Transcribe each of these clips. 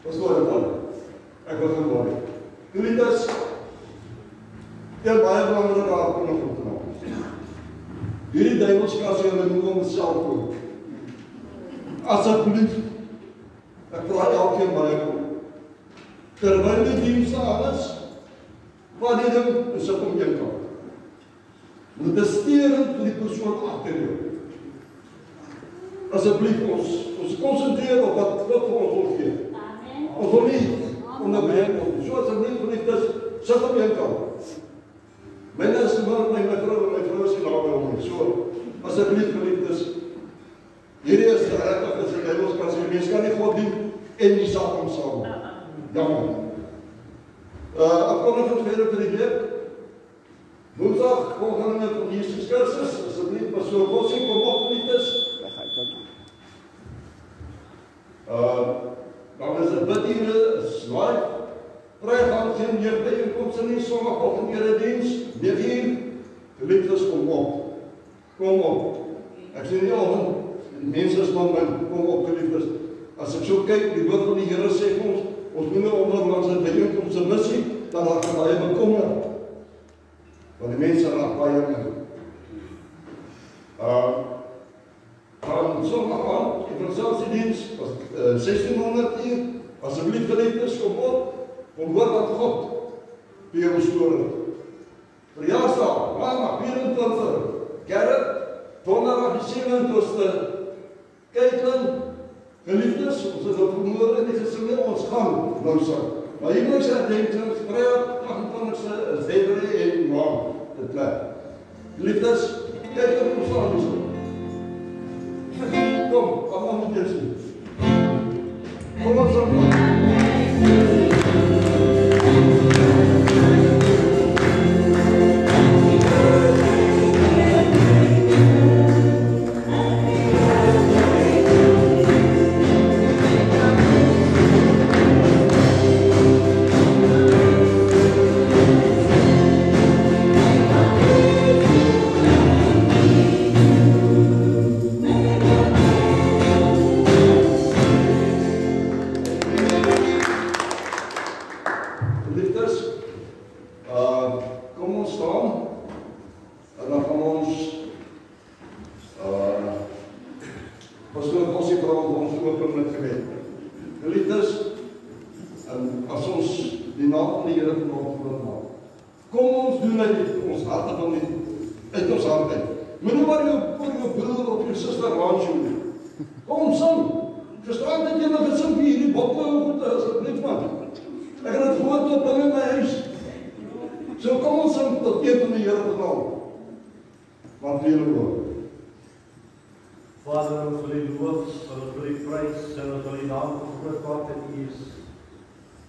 Was hoor dit dan? Ek wil gaan mooi. Geliefdes, een baie belangrike aankondiging om te maak. Hierdie duiwelskassie en noem hom selfoon. Asseblief, ek vra elkeen baie kom. Terwyl die dienste alles, wat die ding is op om een kant. Moet die steering vir die persoon agter jou. Asseblief ons konsentreer op wat God vir ons wil gee. Ons wil nie onderbreek word. So asseblief geliefdes, sit op een kant. Myne is gemeld my vrou is nie daar by hom nie. So, asseblief geliefdes, hierdie is regtig is 'n duiwelskassie. Mens kan nie God dien en die saak omsaam. Jammer. Afkondiging verder vir die week. Woensdag volgende van Jesus Christus, asseblief pastoor Bossie, kom op geliefdes. Dan is dit bidure, is live. Vrydag geen meer byeenkomste nie, Sondagoggend erediens, 9:00. Geliefdes, kom op. Kom op. Ek sê nie al die mense is maar kom op geliefdes. As ek so kyk, die woord van die Here sê vir ons moet nie onderlangs in byeenkomste mis nie, dan raak jy baie bekommerd. Want die mense raak baie in. Van Sondag aan, evangelisatiediens, was 1600 uur, asseblief geliefdes, kom op, kom hoor wat God vir jou stoor. Verjaarsdag, maandag 24, Gerrit, donderdag die 27ste, Caitlin, geliefdes, ons het op vermoorde en die gesinne, ons gaan nou sal. Maar Hebreëse herdenkings, Vrydag 28ste is Debre en Maan, dit plek. Geliefdes, kyk op ons staan so. Kom, allemaal moet jy sien. Kom ons aan.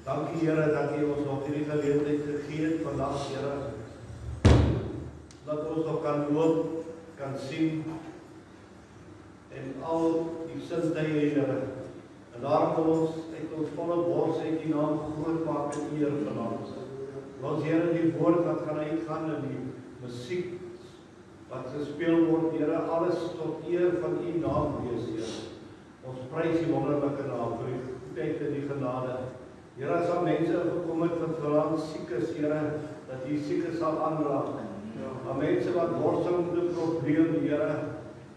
Dankie Here dat U ons nog hierdie geleentheid gegee het vandag, Here. Dat ons nog kan loop, kan sien en al die sintuie, Here. En daarom wil ons uit ons volle bors uit die naam groot maak en eer vanaand. Ons Here, die woord wat gaan uitgaan en die musiek wat gespeel word, Here, alles tot eer van U naam wees, Here. Ons prys die wonderlike naam vir die goedheid en die genade. Here, as al mense gekom het wat verlang siek is, Here, dat die siekes sal aanraak. Maar mense wat worselende probleme, Here,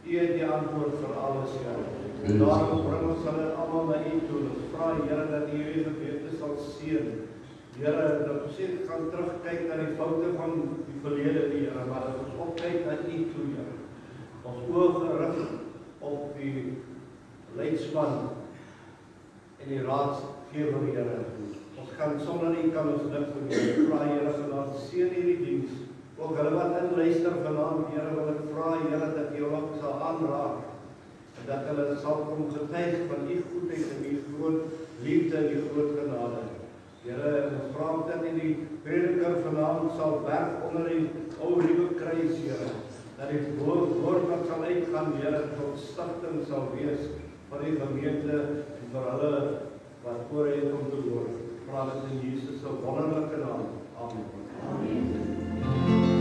U het die antwoord vir alles, Here. En daarom bring ons hulle almal na U toe. Ons vra, Here, dat U hierdie gebede sal seën. Here, dat ons nie gaan terugkyk na die foute van die verlede, Here, maar dat ons opkyk na U toe, Here. Ons oë gerig op die leidsman en die raadsgewer, Here. Ons kan sonder U kan ons niks doen. Ek vra, Here, vanaand seën hierdie diens. Ook hulle wat inluister vanaand, Here, wil ek vra, Here, dat U hulle sal aanraak en dat hulle sal kom getuig van U goedheid en U groot liefde en U groot genade. Here, ons vra dat die prediker vanaand sal werk onder die ou nuwe kruis, Here. Dat die woord wat sal uitgaan, Here, tot stigting sal wees van die gemeente en vir hulle wat voor het om te hoor. Vra dit in Jesus se wonderlike naam. Amen. Amen. Amen.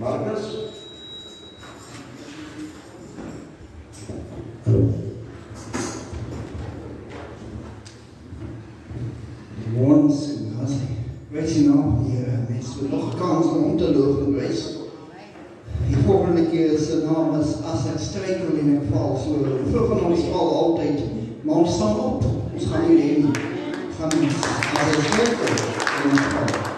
Marcus. Ons wees nou hier mensen nog kans om te lopen wees. Die volgende keer zijn naam is als het strijkel in het val. Veel van ons vallen altijd, maar ons staan op. Ons gaan niet heen. Gaan als het strijkel in het val.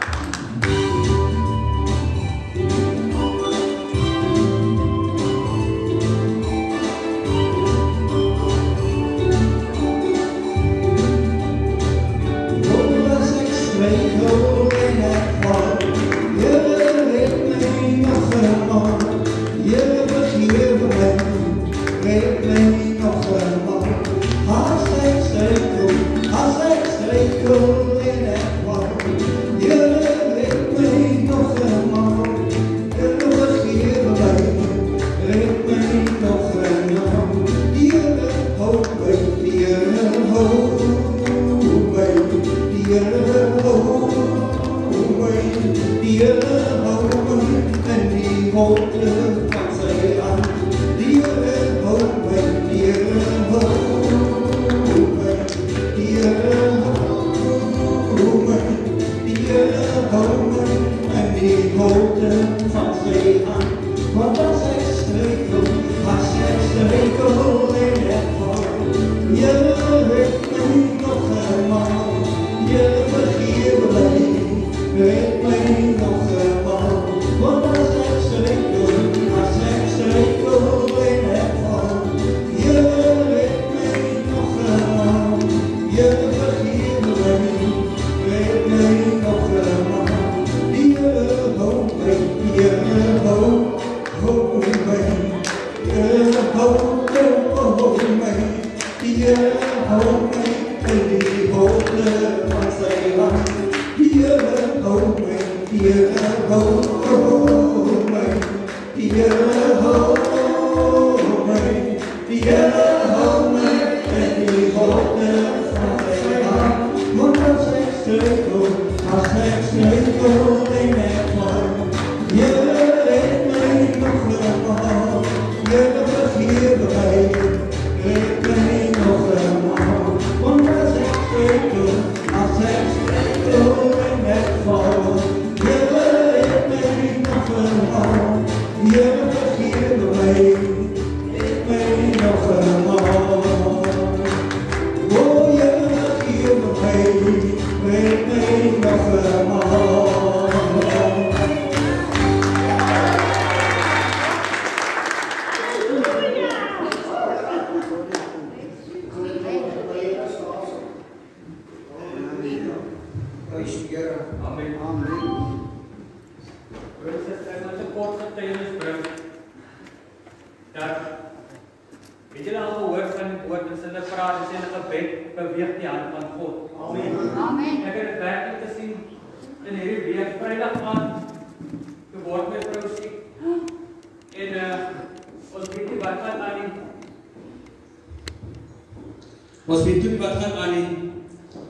Ons weet toe wat gaan aan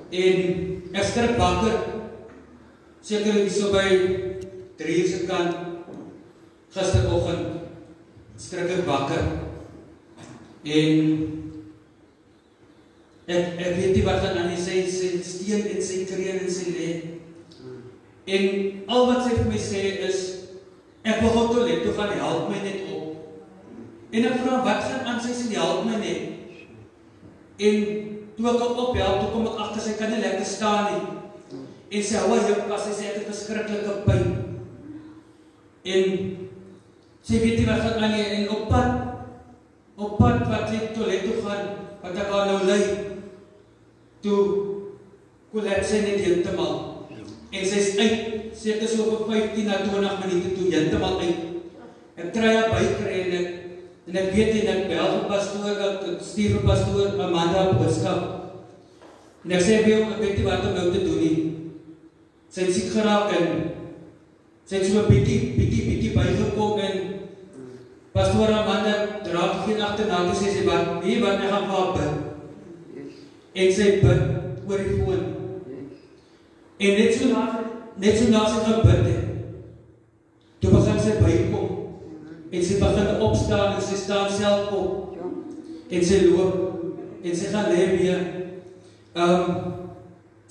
en ek skrik wakker sekerlik so by 3 se kant gisteroggend skrik ek wakker en ek weet nie wat gaan aan nie, sy steen en sy kreun en sy lê en al wat sy vir my sê is ek wil op toilet toe gaan, help my net op en ek vra wat gaan aan, sy sê help my net. En toe ek op ophelp, toe kom ek agter sy kan nie lekker staan nie. En sy hou haar pas, sy sê ek het verskriklike pyn. En sy weet nie wat gaan aan nie, en op pad wat sy toilet toe gaan, wat ek haar nou lei, toe kollaps sy net heeltemal. En sy is uit, seker so vir 15 na 20 minute toe heeltemal uit. Ek kry haar bykry en ek weet en ek bel vir pastoor, ek stuur vir pastoor Amanda op boodskap. En ek sê vir hom, ek weet nie wat om nou te doen nie. Sy het siek geraak en sy het so 'n bietjie bygekom en pastoor Amanda draak geen agterna toe sê sy wat ek gaan vir haar bid. En sy bid oor die foon. En net so na sy gebid het, toe begin sy bykom en sy begin opstaan en sy staan self op en sy loop en sy gaan lê weer.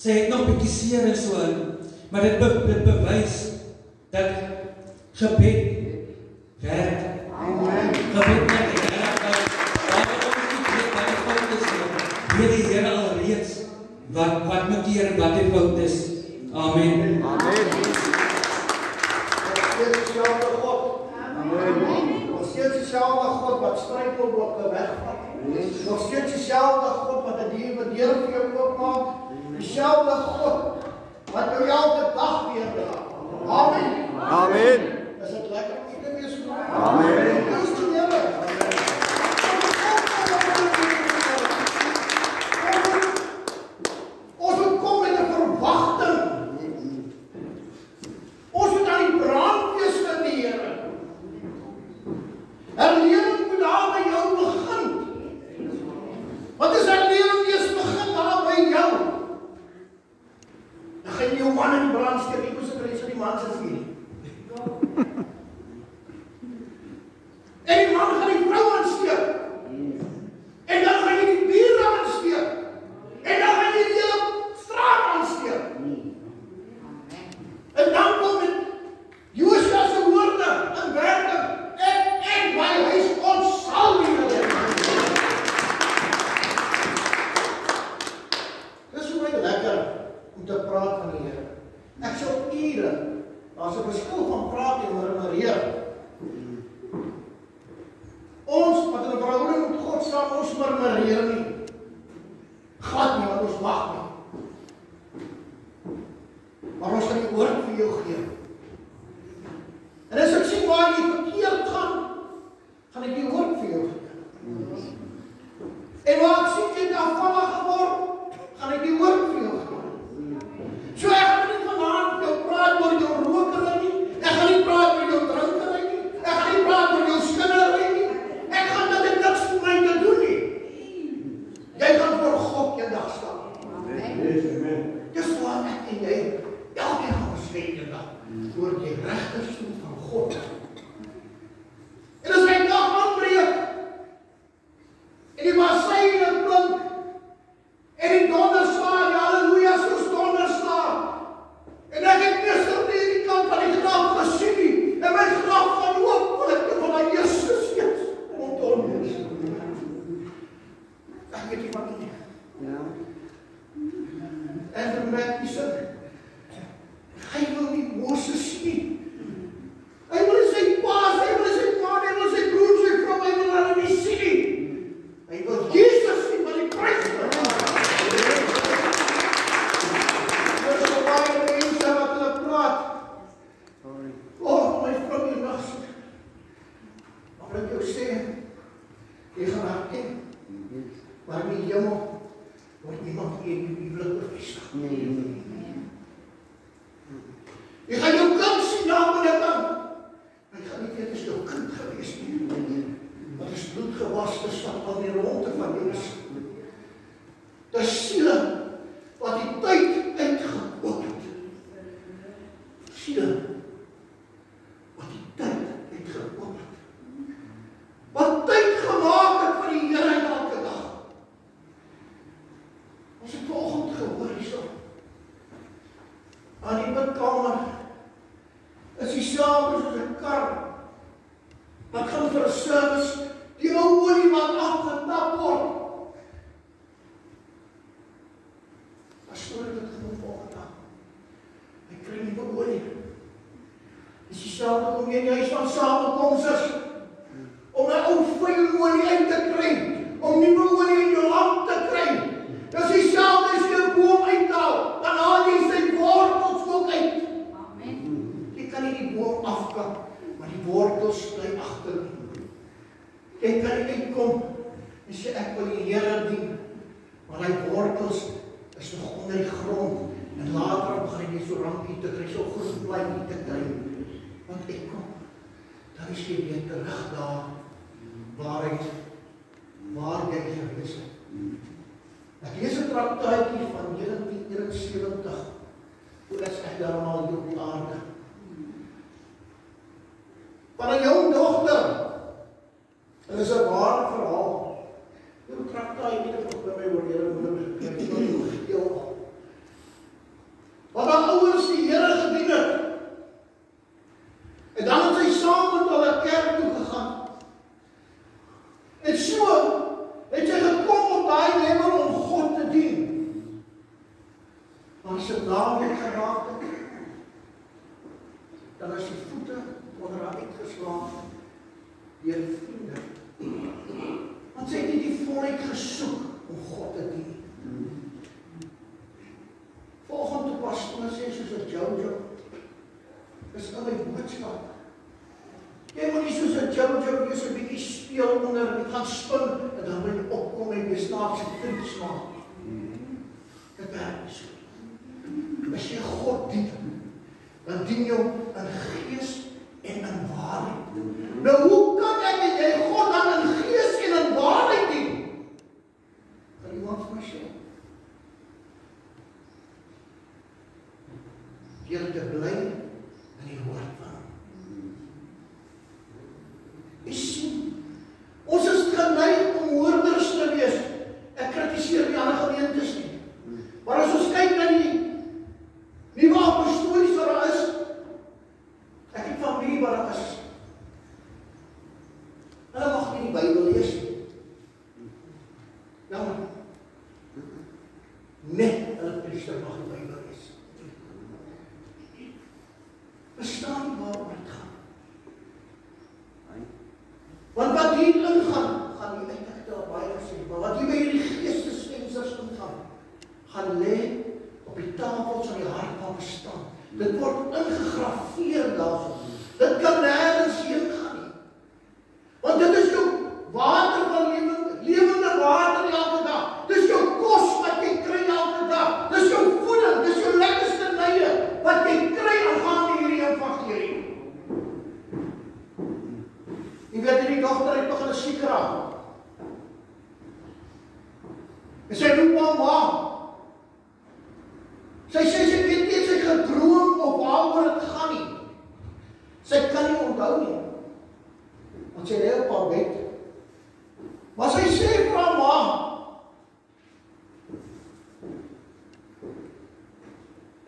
Sy het nog 'n bietjie seer en so, maar dit bewys dat gebed werk. Amen. Gebed werk. Weet die Here alreeds wat moet hier en wat die fout is. Amen. Amen. Dezelfde God. Amen. Nog steeds dezelfde God wat struikelblokke wegvat. Nog steeds dezelfde God wat een nieuwe deur vir jou oopmaak. Dezelfde God wat jou elke dag weer draagt. Amen. Amen. Is het lekker om hier te wees? Amen. Prys die Here. Ons moet kom met 'n verwagting. Ons moet aan die brand wees van die Here. Herlewing moet daar by jou begin. Wat is herlewing wees begin daar by jou? Dan gaan jy jou man in die brand steek. Ek moes dit die man se vuur. En die man gaan die vrou aansteek. En dan gaan jy die bure aansteek. En dan gaan jy die hele straat aansteek. En dan kom dit Josua se woorde in werking. En my huis ons sal nie meer. Dis vir my lekker om te praat van die Here. Ek sal ure, daar's 'n verskil van praat en murmureer. Ons wat in 'n verhouding met God staan, ons murmureer nie. Glad nie, want ons wag nie. Maar ons gaan die woord vir jou gee. En as ek sien waar jy verkeerd gaan ek die woord vir jou gee. En waar ek sien jy het afvallig geword, gaan ek die woord vir jou gee. So ek gaan nie vanaand met jou praat oor jou rokery nie. Ek gaan nie praat oor jou drinkery nie. Ek gaan nie praat oor jou skinnery nie. Ek gaan dat dit niks vir my te doen nie. Jy gaan voor God eendag staan. Amen. Dis waar ek en jy elkeen gaan sê eendag voor die regterstoel van God. En as hy dag aanbreek en die wassyne blink en die donder slaan, halleluja, soos donder slaan. En ek het meester nie die kant van die graf gesien nie. En my graf van hooplik van die Jesus steeds rondom is. Ek weet nie wat nie. En vir my die sin. Hy wil nie Moses nie. Hy wil sy paas, hy wil sy ma, hy wil sy broer, sy vrou, hy wil hulle nie sien nie. Hy wil Jesus nie, maar die prys betaal. Er is so baie mense wat hulle praat. My vrou die nacht soek. Maar ek jou sê, jy gaan herken, maar in die hemel word niemand in die Bybel bevestig. Jy gaan jou kind sien na binnenkant. Hy gaan nie weet as jou kind gewees nie. Wat is bloedgewaste stap aan die ronde van jou is. Dis siele wat die tyd uitgekoop het. Siele wat die tyd uitgekoop het. Wat tyd gemaak het vir die Here elke dag. Ons het vanoggend gehoor hierso. Aan die bidkamer is dieselfde soos 'n kar wat gaan vir 'n service, die ou olie wat afgetap word. Pastoor het dit genoem volgende dag. Hy kry nie vir olie. Dis dieselfde om jy in die huis van samekoms is, om 'n ou vuil olie uit te kry, om nuwe olie in jou lamp te kry. Dis dieselfde as jy 'n boom uithaal, dan haal jy sy wortels ook uit. Jy kan nie die boom afkap, maar die wortels bly agter. Jy kan nie uitkom en sê ek wil die Here dien, maar die wortels is nog onder die grond en later gaan jy so rankie te kry, so groen blykie te kry. Want ek kom, dan is jy weer terug daar waar jy gewees het. Ek lees 'n traktaatjie van 1971, hoe is ek daarom al hier op die aarde. van 'n jong dogter. En dit is 'n ware verhaal. Hoe trap daai nie op by my oor Here moeder gekry. Wat haar ouers die Here gedien het. En dan het sy saam met hulle kerk toe gegaan. En so het sy gekom op daai level om God te dien. Maar as sy naweek geraak het, dan is sy voete onder haar uitgeslaan deur vriende. Want sy het nie die volheid gesoek om God te dien. Volgende pastoor sê soos 'n Jojo, is in my boodskap. Jy moet nie soos 'n Jojo wees 'n bietjie speel onder en gaan spin en dan wil jy opkom en jy snaakse kuns maak. Dit werk nie so. As jy God dien, dan dien jy in gees en in waarheid. Nou hoe kan ek en jy God dan in gees en in waarheid dien? Kan iemand vir my sê? Deur te bly in die woord van hom. Jy sien, ons is geneig om hoorders te wees. Ek kritiseer die ander gemeentes nie. Maar as ons kyk na die nuwe apostolies wat daar is, ek het familie wat daar is. Hulle mag nie die Bybel lees nie. Jammer. Net hulle priester mag die Bybel lees. Verstaan nie waaroor dit gaan. Want wat hier ingaan, gaan nie eintlik daar baie gesê, maar wat hier by hierdie geestesvensers ingaan, gaan lê op die tafels van die hart van verstaan. Dit word ingegrafeer daarvan. Dit kan nergens heen gaan nie. Want dit is jou water van lewende water elke dag. Dis jou kos wat jy kry elke dag. Dis jou voeding, dis jou lekkerste nye wat jy kry aangaande hierdie evangelie. Jy weet hierdie dogter het begin siek raak. En sy roep ma. Sy sê sy weet nie, sy gedroom of waaroor dit gaan nie. Sy kan nie onthou nie. Want sy lê op haar bed. Maar sy sê vir haar ma,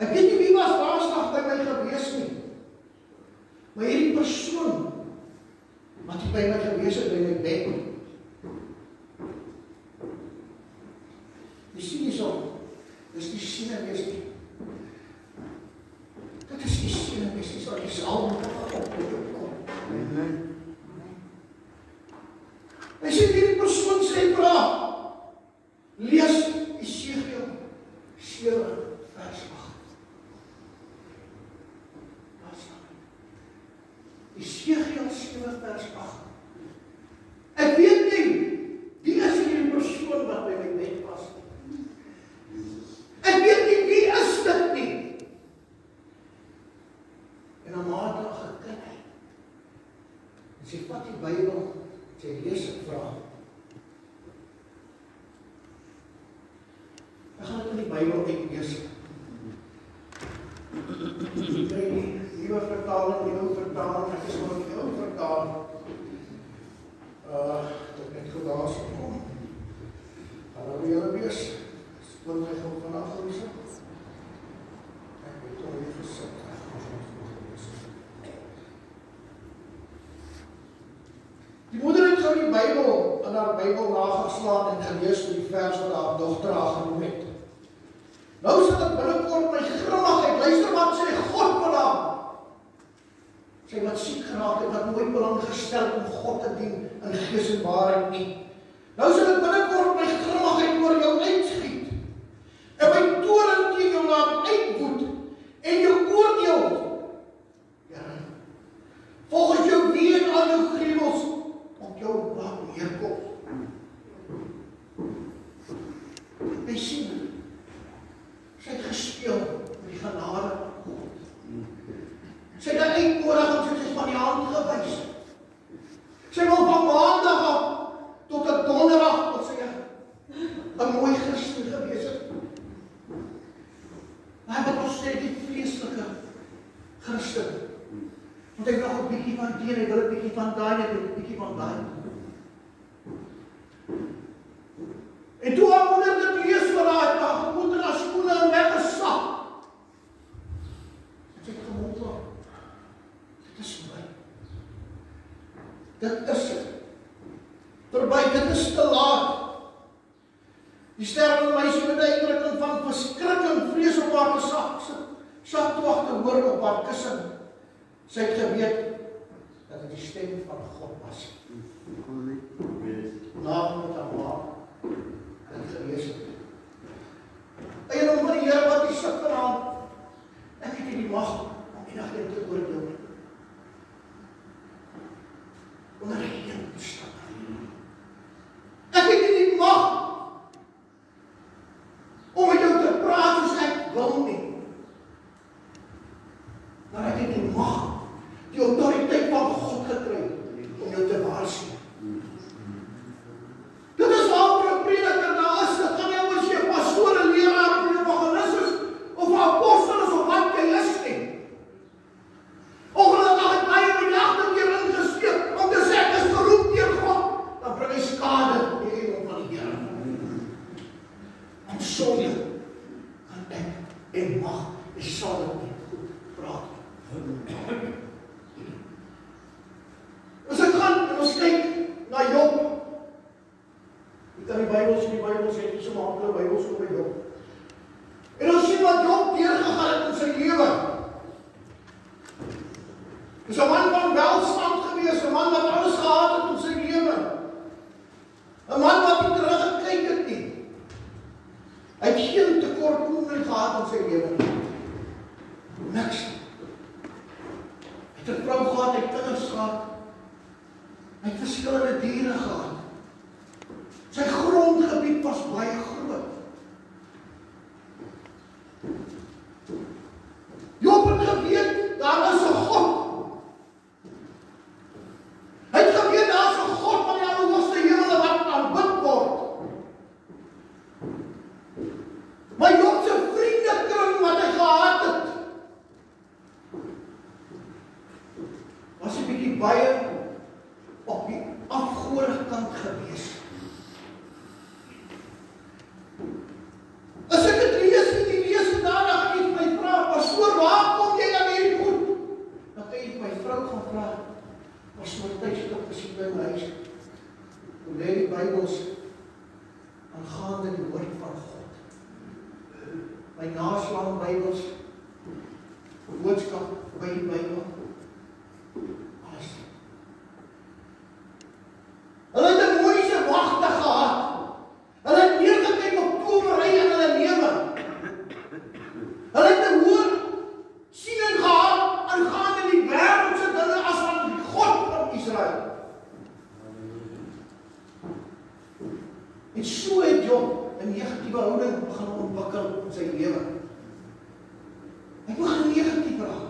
ek weet nie wie was laasdag by my gewees nie. Maar hierdie persoon wat hy by my gewees het by my bed. Jy sien nie so, dis die senewees nie. Dit is die senewees nie, so die salm op met jou kom. Hy sê hierdie persoon sê vir haar, lees Esegiel 7 vers 8. Daar staan. Esegiel 7 vers 8. Ek weet nie, wie is hierdie persoon wat by my bed was. Ek weet nie, wie is dit nie. En dan maak hy gekyk. En sy vat die Bybel, sy lees en vra. Ek gaan dit in die Bybel uitlees. Ek kry die nuwe vertaling, die ou vertaling, ek is maar die ou vertaling. Ek net goed daar so kom. Gaan nou julle wees. Split my gou vanaf hulle. Ek weet hoe jy gesit. Die moeder het gou die Bybel in haar Bybel nageslaan en gelees oor die vers wat haar dogter haar genoem het. Nou sal ek binnekort my grimmigheid, luister wat sê God van haar. Sy wat siek geraak het, wat nooit belang gestel om God te dien in gees en waarheid nie. Nou sal ek binnekort my grimmigheid oor jou uitskiet. En my toorn teen jou laat uitwoed en jou oordeel. Ja, volgens jou wie en al jou gruwels op jou laat neerkom. Hy sien, sy het gespeel met die genade van God. Sy het die uitnodiging soos hy van die hand gewys. Sy wil van maandag af tot 'n donderdag tot sy 'n mooi Christen gewees het. Maar wat ons sê die vleeslike Christen. Want Hy wil 'n bietjie van die, hy wil 'n bietjie van daai, hy wil 'n bietjie van daai. En toe haar moeder dit lees vir haar moeder haar skoene en weggesak. Sy het gemond, dit is my. Dit is het. Verby, dit is te laat. Die sterwende meisie met die uitdrukking van verskrik en vrees op haar saktoag te hoor op haar kussing. Sy het geweet dat dit die stem van God was. Naam met haar ma en gelees het. Eiendom van die Here wat die sit vanaand. Ek het nie die mag om die dag te oordeel nie. Onder geen omstandighede. Ek het nie die mag om met jou te praat soos ek wil nie. Maar ek het die mag, die autoriteit van God gekry om jou te waarsku. Dit is waar 'n prediker daar is, dit gaan nie oor jy 'n pastoor, 'n leraar of 'n evangelis is of 'n apostel is of wat jy is nie. Ongelukkig het baie my nagte weer ingesteek om te sê ek is geroep deur God, dan bring hy skade die engel van die Here. En sonder kan ek en mag die sal nie goed praat. As ek gaan en ons kyk na Job, ek kan die Bybel sê, nie so makkelijk Bybels oor Job. En ons sien wat Job deurgegaan het in sy lewe. Hy is 'n man van welstand gewees, 'n man wat alles gehad het in sy lewe. 'n Man wat nie teruggekyk het nie. Hy het geen tekortkoming gehad in sy lewe nie. Niks. Hy het 'n vrou gehad, hy het kinders gehad. Hy het verskillende diere gehad. Sy grondgebied was baie groot. Job het geweet, daar is 'n God. Hy het geweet, daar is 'n God van die allerhoogste hemel wat aanbid word. Maar Job se vriendekring wat hy gehad het, was 'n bietjie baie op die afgodige kant gewees. As ek het lees in die lees vandag, dan gaan ek my vra, pastoor, waar kom jy aan hierdie goed? Dan kan ek my vrou gaan vra, pastoor, tydstop is hier by my huis. Hoe lê die Bybels aangaande die woord van God? My naslaan Bybels, boodskap by die Bybel, alles. Hulle het 'n mooie wagte gehad. Hulle het neergekyk op towery in hulle lewe. Hulle het 'n hoë siening gehad aangaande die wêreldse dinge as van die God van Israel. En so het Job 'n negatiewe houding begin ontwikkel in sy lewe. Hy begin negatief raak.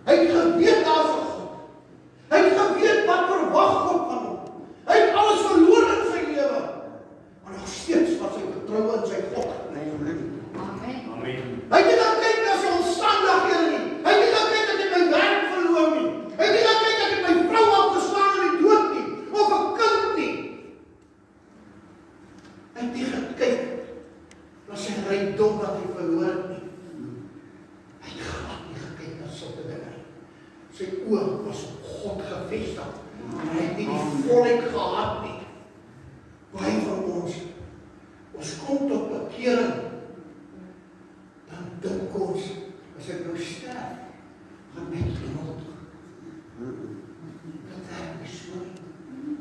Hy het geweet daar's 'n God. Hy het geweet wat verwag God van hom. Hy het alles verloor in sy lewe. Maar nog steeds was hy getrou in sy God. Amen. Hy het nie gekyk na sy omstandighede nie. Hy het nie gekyk dat hy my werk verloor nie. Hy het nie gekyk dat hy my vrou afgeslaan in die dood nie. Of 'n kind nie. Hy het nie gekyk na sy rykdom wat hy verloor het nie. Hy het glad nie gekyk na sulke dinge nie. Sy oë was op God gefestig. Hy het nie die volheid gehad nie. Baie van ons kom tot bekering, dan dink ons, as ek nou sterf, gaan my hemel toe. Dat werk nie so nie.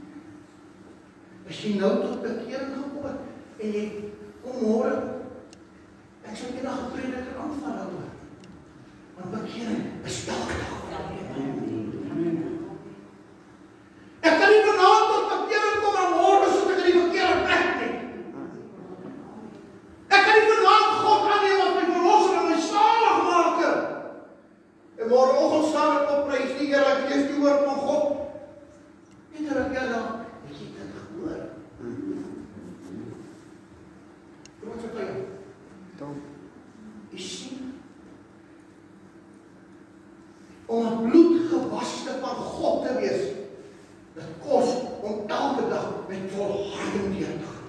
As jy nou tot bekering gekom het, en jy kom môre, ek sal eendag 'n prediker aanval oor. Want bekering is elke dag. Ek kan nie vanaand tot bekering kom en môre sit ek in die verkeerde plek nie. Ek kan nie vanaand God aanneem as my verlosser en my saligmaker. En môreoggend staan ek op, prys die Here, ek lees die woord van God. En dan ek dan, het jy dit gehoor? Wat het hy Dit kos om elke dag met volharding deur te gaan.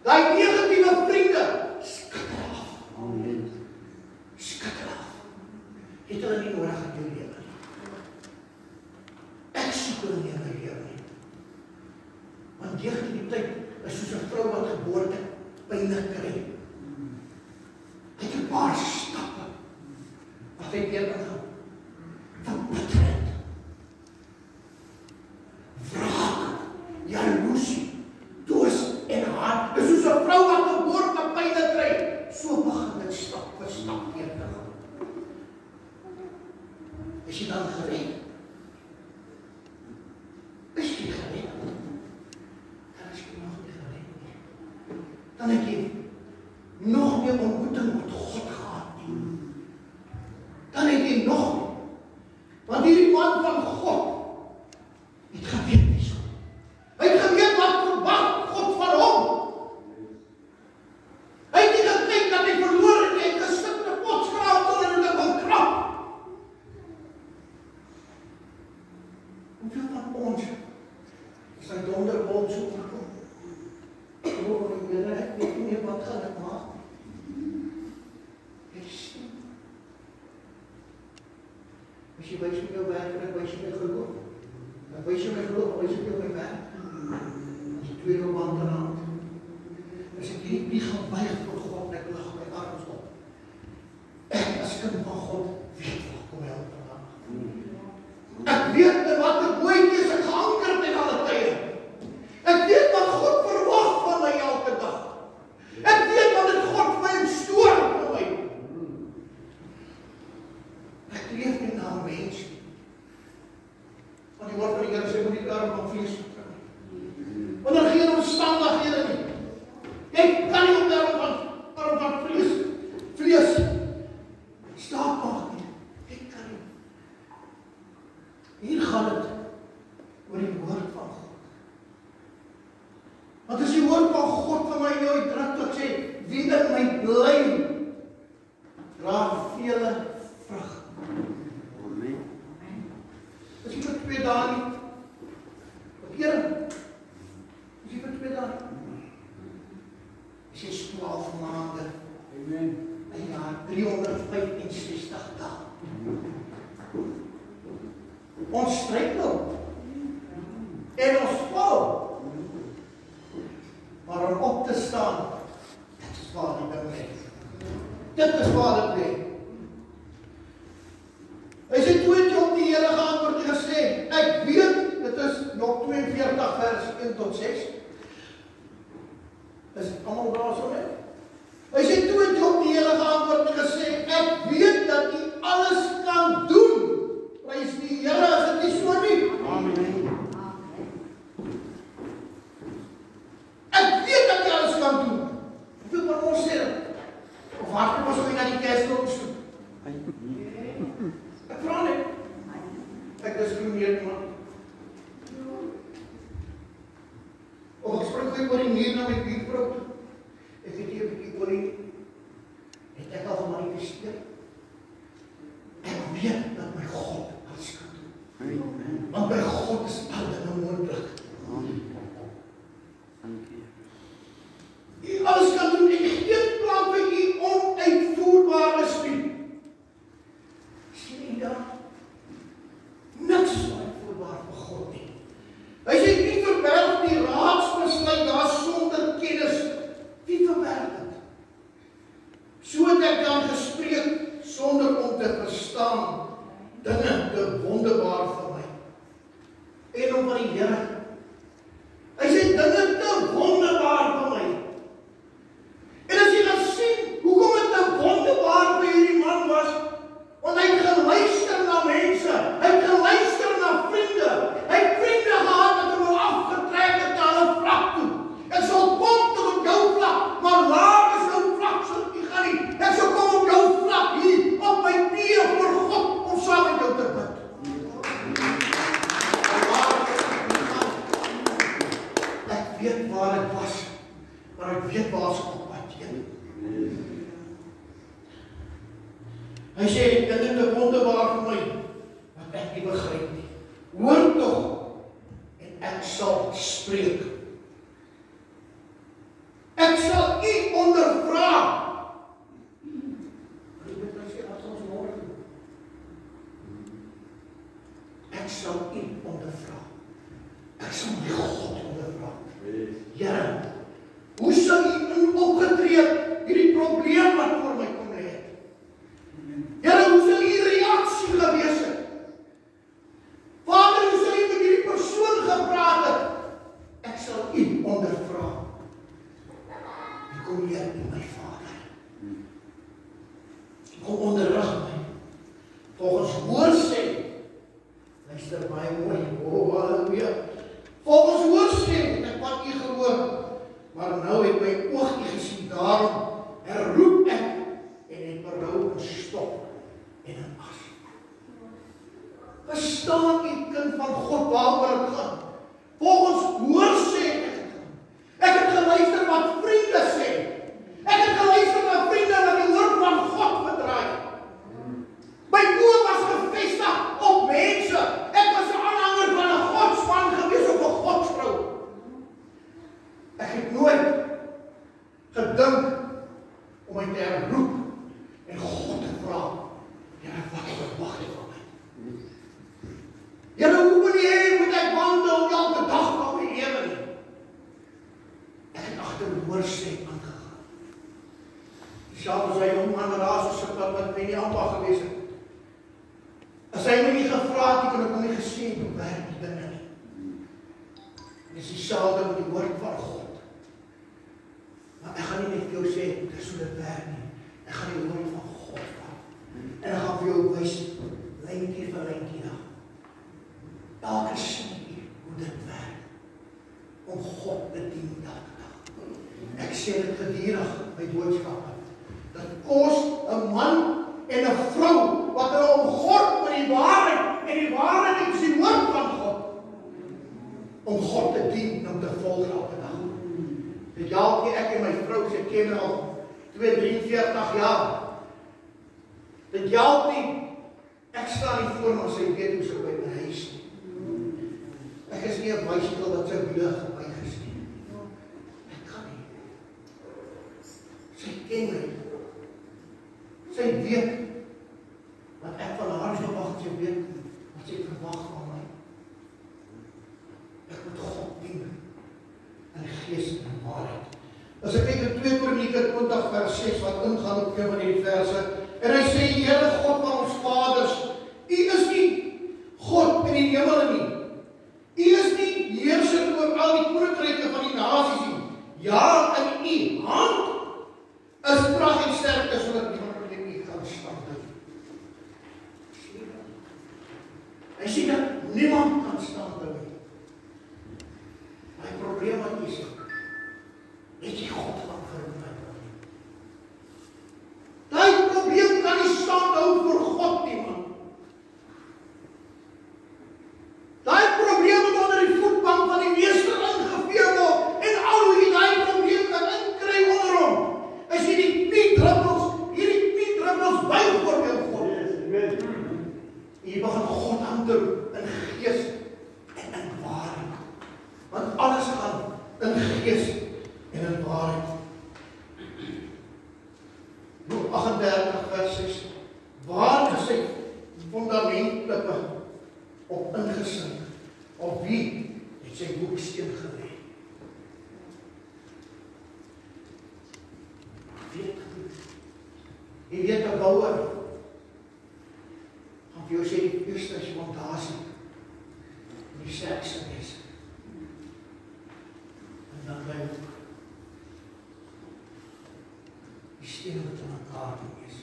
Daai negatiewe vriende, skud hulle af. Skud hulle af. Het hulle nie nodig in jou lewe nie. Ek soek hulle nie in my lewe nie. Want negativiteit is soos 'n vrou wat geboortepyne kry. Hy het 'n paar stappe wat hy deur kan gaan. Van bitterheid, wraak, jaloesie, doos en haat. Dis soos 'n vrou wat geboortepyne kry. So begin dit stap vir stap deur te gaan. Is jy dan gered? Is jy gered? Dan is jy nog nie gered nie. Dan het jy nog meer ontmoeting met God gehad nie. Dan het jy nog nie. Want hierdie man van God het geweet nie so. Hy het geweet wat verwag God van hom. Hy het nie gekyk dat hy verloor het en gesit in 'n potskraal en dit kon krap. Hoeveel van ons is hy donderboom so oorkom? Here, ek weet nie meer wat gaan ek maak. Ek sien. As jy wys met jou werk en ek wys met my geloof. Ek wys met my geloof, wys met jou my werk. As jy twee op hand aan hand. As ek hierdie nie gaan buig voor God, ek lig my arms op. Ek as kind van God weet wat kom help vandag. Ek weet in watter mooitjies ek geankerd in alle tye. Ek weet wat God verwag van my elke dag. Ek weet wat dit God my stoor vir my. Ek leef nie na mens. Want die woord van die Here sê moet die arm van vlees vertrou. Want daar geen omstandighede nie. Jy kan nie op die arm van vlees staat maak nie. Ek kan nie. Hier gaan dit oor die woord van God. Want as die woord van God vir my jou uitdruk sê, wie in my bly, dra vele vrug. Amen. As jy vir 2 dae nie, as jy vir 2 dae nie, as jy 12 maande, amen, en jaar 365 dae. Ons struikel en ons val. Maar om op te staan, dit is waar die ding lê. Dit is waar dit lê. Hy sê toe het jy op die Here geantwoord en gesê, ek weet, dit is Job 42 vers 1 tot 6. Is almal daar so net? Hy sê toe het jy op die Here geantwoord en gesê, ek weet dat jy alles kan doen. Prys die Here, as dit nie so nie. Amen. Ek weet dat jy alles kan doen. Hoeveel van ons sê dit? Of hardloop ons ooit na die kerstloop toe? Ek vra net. Ek diskrimineer man. Of ek spring gooi oor die muur na my buurvrou toe. Ek het hier 'n bietjie olie. Het ek al gemanifesteer? Ek weet dat my God alles kan doen. Want by God is al dinge moontlik. U alles kan doen en geen plan vir u onuitvoerbaar is nie. Sien jy daar? Niks is onuitvoerbaar vir God nie. Hy sê wie verberg die raadsbesluit daar sonder kennis? Wie verberg dit? So het ek dan gespreek sonder om te verstaan, dinge te wonderbaar vir my. En om van die Here. Hy sê dinge te wonderbaar vir my. En as jy gaan sien, hoekom het te wonderbaar vir hierdie man was, want hy het geluister na mense, hy het geluister na vriende, hy het vriende gehad wat hom afgetrek het na hulle vlak toe. Ek sal kom tot op jou vlak, maar laag is jou vlak, sal nie gaan nie. Ek sal kom op jou vlak hier, op my knieë voor God, om saam met jou te bid. Ek weet waar ek was, maar ek weet waar ek op pad heen. Hy sê, dit is te wonderbaar vir my, wat ek nie begryp nie. Hoor tog, en ek sal spreek. Ek sal u ondervra. Ek sal u ondervra. Ek sal my God ondervra. Here, hoe sal u opgetree hierdie probleem wat voor my kom lê? Here, hoe sal u reaksie gewees het? Vader, hoe sal u met hierdie persoon gepraat het? Ek sal u ondervra. Ek kom hier in my Vader. Kom onderrig my. Volgens hoor sê, luister baie mooi, halleluja. Volgens hoor sê, ek wat u gehoor, maar nou het my oog u gesien, daarom herroep ek, en het berou en stop, en in as. Verstaan u kind van God waaroor het gaan? Volgens hoor sê ek het gaan. Ek het geluister wat vriende sê. Ek het geluister na vriende wat die woord van God bedraai. My oë was gevestig op mense. Ek was 'n aanhanger van 'n godsman gewees of 'n godsvrou. Ek het nooit gedink om my te herroep en God te vra, Here, wat verwag jy van my? Here, hoe wil jy moet ek wandel elke dag van my lewe nie? Ek het agter hoor sê aangegaan. Selfs as hy jong man raas as wat my nie aanpak gewees het. As hy my nie gevra het, ek kon nie gesê het hoe werk die dinge nie. Dit is dieselfde met die woord van God. Maar ek gaan nie net vir jou sê, dis hoe dit werk nie. Ek gaan die woord van God vat. En ek gaan vir jou wys, lynkie vir lynkie na. Elke sien hoe dit werk. Om God te dien elke dag. Ek sê dit gedurig by boodskappe. Dit kos 'n man en 'n vrou wat hulle omgord met die waarheid, en die waarheid is die woord van God. Om God te dien en om te volg elke dag. Dit help nie ek en my vrou, sy ken al 43 jaar. Dit help nie. Ek staan nie voor maar sy weet hoe sy by my huis nie. Ek is nie 'n bicycle wat sy wiele bygesien. Ek kan nie. Sy ken my. Sy weet wat ek van haar verwag, sy weet wat sy verwag van my. Ek moet God dien in gees en waarheid. As ek kyk in 2 Kronieke 20 vers 6 wat ingaan op een van die verse, en hy sê, Here God van ons vaders, U is nie God in die hemel nie. U is nie heerser oor al die koninkryke van die nasies nie. Ja, in U hand is krag en sterkte sodat niemand teen U kan stand hou. Hy sê dat niemand kan stand hou nie. My probleem wat is, het jy God van verhoor my probleem? Die probleem kan nie stand hou voor God nie, man. Die probleem moet onder die voetbank van die meester ingevee word, en al hoe jy die probleem kan inkry onder hom, is hierdie kniedruppels buig voor jou God. En jy begin God aan te roep in gees en in waarheid. Want alles gaan in gees en in waarheid. Job 38 vers 6. Waar is sy fundamentklippe op ingesink? Op wie het sy hoeksteen gelê? Jy weet 'n bouer gaan vir jou sê die eerste is fondasie, die sterkste is. En dan bly die stene wat aan mekaar is.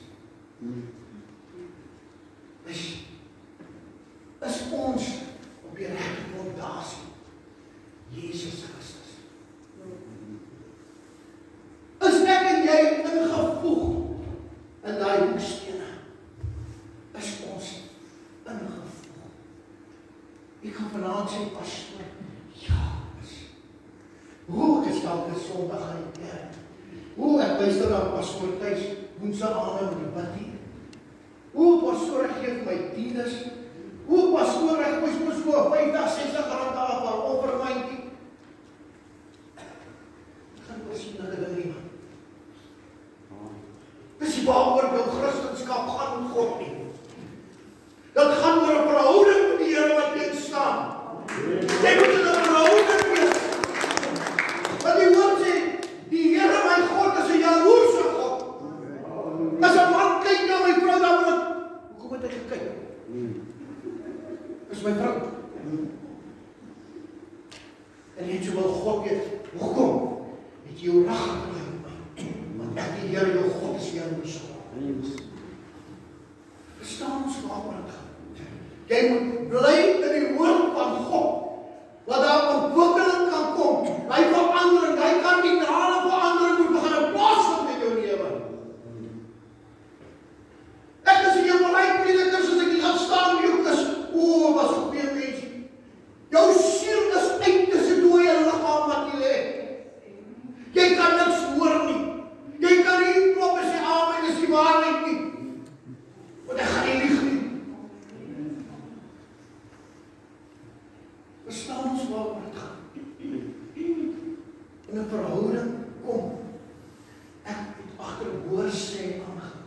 Is ons op die regte fondasie, Jesus Christus. Is ek en jy ingevoeg in daai hoekstene? Is ons ingevoeg? Ek kan vanaand sê, pastoor, ja, is. Hoe ek is elke Sondag aan die kerk. Hoe ek luister na pastoor Thys, woensdag aande met die bid hier. Hoe pastoor ek gee vir my tieners. Hoe pastoor ek moes so Dis my vrou. En net so wil God weet, hoekom het jy jou rag gebring? Want ek die Here jou God is jou beskermer. Verstaan ons waaroor dit gaan? Jy moet bly in die woord van God. Wat daar ontwikkeling kan kom. Hy verandering, hy kan die drade verandering moet begin plaasvind in jou lewe. Ek is hier vir my predikers as ek hier gaan staan met jou kus. O, was ook weer mens. Jou siel is uit tussen dooie liggaam wat jy lê. Jy kan niks hoor nie. Jy kan nie klop en sê amen, dis die waarheid nie. Want ek gaan nie lieg nie. Verstaan ons waaroor dit gaan? In 'n verhouding kom ek het agter hoorsê aangaan.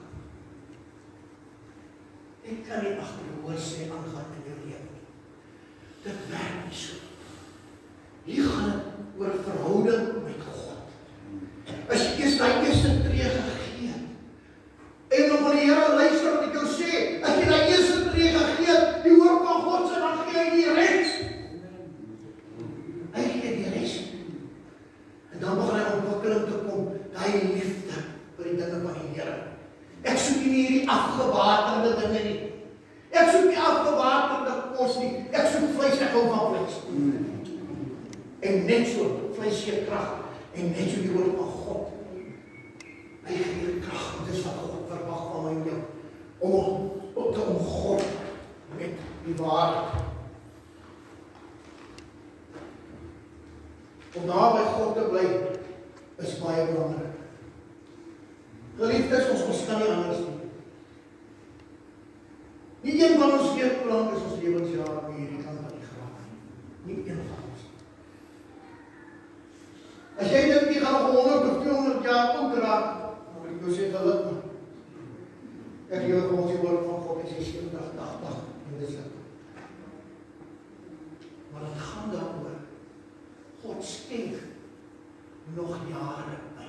Ek kan nie agter hoorsê aangaan in jou lewe nie. Dit werk nie so. Hier gaan dit oor 'n verhouding met God. As jy eers daai eerste tree gegee het, en dan van die Here luister wat ek jou sê, as jy daai eerste tree gegee het, die woord van God sê, dan gee hy die res. Hy gee die res. En dan begin hy ontwikkeling te kom, daai liefde vir die dinge van die Here. Ek soek nie hierdie afgewaterde dinge nie. Ek soek nie afgewaterde kos nie. Ek soek vleis, ek hou van vleis. En net so, vleis gee krag. En net so die woord van God. Hy gee krag, dit is wat God verwag van my en jou. Om te omgod met die waarheid. Om naby God te bly, is baie belangrik. Geliefdes, ons kan nie anders nie. Nie een van ons weet hoe lang is ons lewensjaar op hierdie kant van die graf nie. Nie een van ons. As jy dink jy gaan 100 of 200 jaar oud raak, dan wil ek jou sê geluk nie. Ek lewe volgens die woord van God, as jy 70, 80 en dis dit. Maar dit gaan daaroor. God skenk nog jare by.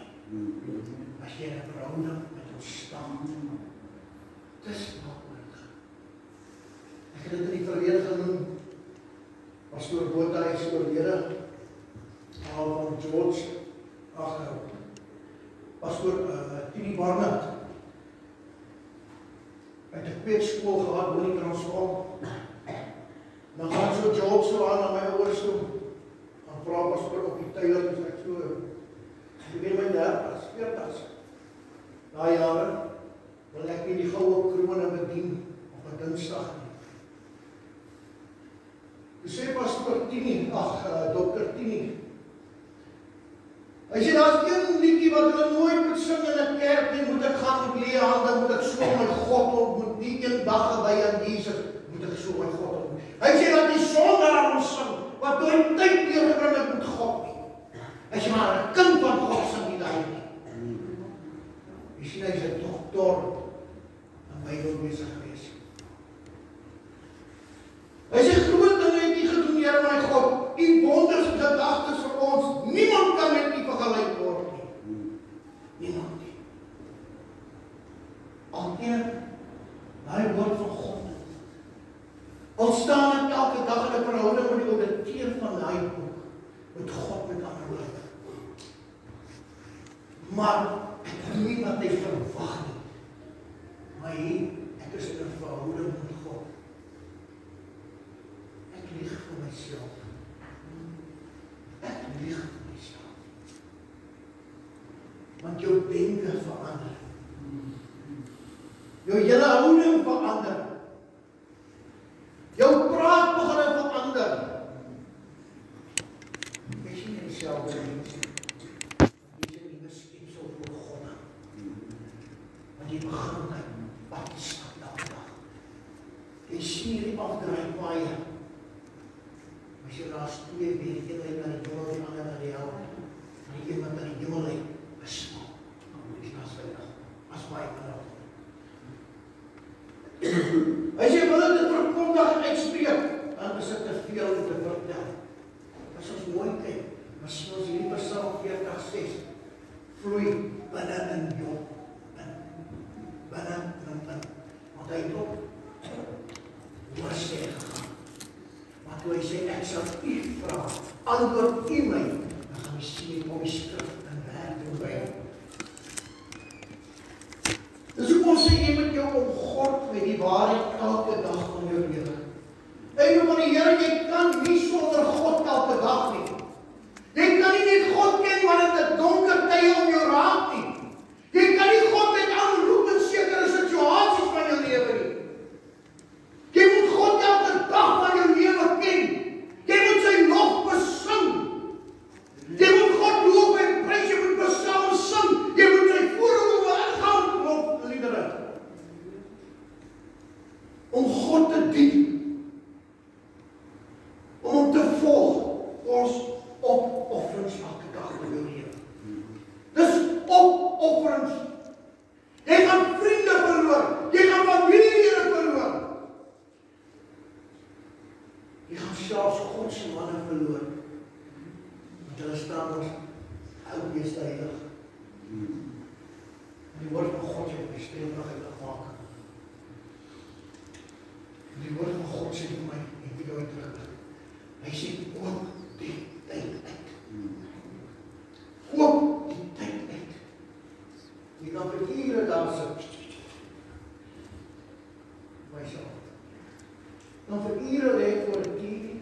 As jy 'n verhouding met hom staan. Dis waaroor dit gaan. Ek het dit in die verlede genoem. Pastoor Botha is oorlede. Van George, Pastoor Tini Barnett. Hy het 'n peetskool gehad, hoor die Transvaal. Dan gaan so George so aan na my ouers toe. Dan vra pastoor op die tyd, as ek so, ek weet my 30's, 40's. Daai jare, wil ek nie die goue krone bedien op 'n Dinsdag nie. Toe sê pastoor Tini, dokter Tini, hy sê, daar is een liedjie wat hulle nooit moet sing in 'n kerk nie, moet ek gaan met leë hande, moet ek so my God ontmoet, nie een dag gewy aan Jesus, moet ek so my God ontmoet. Hy sê dat die sondaar ons sing, wat door die tyd deurgebring het met God nie. Hy sê, maar 'n kind van God sing nie daai nie. Jy sien, hy is 'n dokter aan Bybel besig gewees. Hy sê, groot dinge het U gedoen, Here my God, U wonders en gedagtes vir ons, niemand kan met U vergelyk word nie. Niemand nie. Alkeer, daai woord van God, al staan ek elke dag in 'n verhouding met die ouditeur van daai boek, met God met ander woorde. Maar ek doen nie wat hy verwag nie. Maar hier, ek is in 'n verhouding met God. Ek lieg vir myself. Ek lieg vir myself. Want jou denke verander. Jou hele houding verander. Jou praat begin verander. Jy sien nie dieselfde mens nie. Jy sien nie skepsel voor God. Want jy begin kyk, wat is elke dag? Jy sien die afdraai baie. As jy laas 2 weke, die een na die hemel, die ander na die hel, en die een wat na die hemel lê, is smal. Die is veilig. As baie kan. As jy wil dit verkondig en uitspreek, dan is dit te veel om te vertel. As ons mooi kyk, maar sien ons hierdie Psalm 40:6 vloei binne in Job. Binne in. Want hy het op hoorsê gegaan. toe hy sê, ek sal u vra, antwoord u my, dan gaan jy sien om die skrif in werking bring. Dus hoe ons sê, jy moet jou om God met die waarheid elke dag van jou lewe. En van die Here, jy kan nie sonder God elke dag nie. Jy kan nie net God ken wanneer dit donker tye om jou raak nie. Jy kan nie God net aanroep in sekere situasies van jou lewe nie. Jy moet God elke dag van jou lewe ken. Jy moet sy lof besing. Jy moet God loof en prys, jy moet psalme sing. Jy moet sy voorhoof ingaan klop liedere. Om God te dien. Om hom te volg. Ons opofferings elke dag in jou lewe. Dis opofferings. Jy gaan vriende verloor. Jy gaan familielede verloor. Jy gaan selfs God se manne verloor. Want hulle staan ons ou beeste heilig. En die woord van God het my stewigheid gemaak. En die woord van God sê vir my, en ek wil terug. Hy sê, koop die tyd uit. Koop die tyd uit. Jy kan vir ure daar sit. Myself. Dan vir ure lê voor die TV.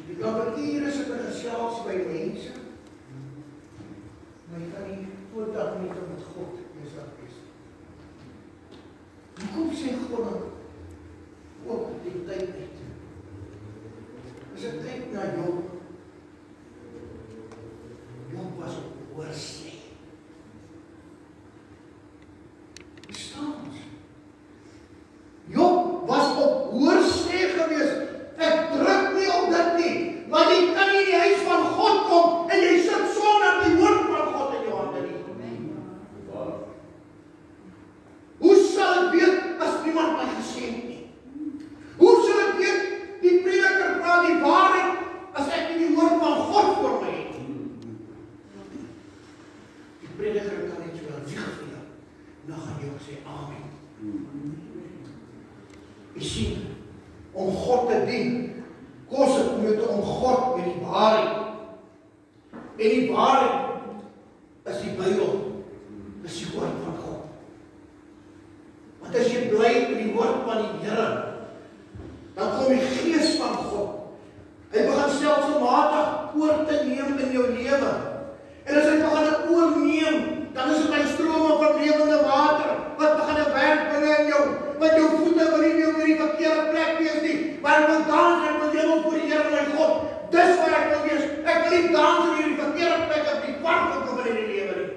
Jy kan vir ure sit en gesels by mense. Maar jy kan nie voordat nie met God besig wees. Hoekom sê God dan, koop die tyd uit? As ek kyk na Job, Job was op oorsee. Verstaan ons? Job was op oorsee gewees. Ek druk nie op dit nie, want jy kan nie in die huis van God kom, en jy sit sonder die woord van God in jou hande nie. Hoe sal ek weet, as niemand my gesê het nie? Hoe sal ek weet, die prediker praat die waarheid, as ek nie die woord van God voor my het. Die prediker kan net so wieg vir jou, dan gaan jy ook sê amen. Jy sien, om God te dien, kos het moet om God met die waarheid. En die waarheid is die Bybel, is die woord van God. Want as jy bly in die woord van die Here, dan kom die gees van God. Hy begin stelselmatig oor te neem in jou lewe. En as hy begin oorneem, dan is dit 'n strome van lewende water wat begin werk binne in jou. Want jou voete wil nie meer op die verkeerde plek wees nie. Maar ek wil dans, ek wil lewe voor die Here my God. Dis waar ek wil wees. Ek wil nie dans in die verkeerde plek op die pad van kom in die lewe nie.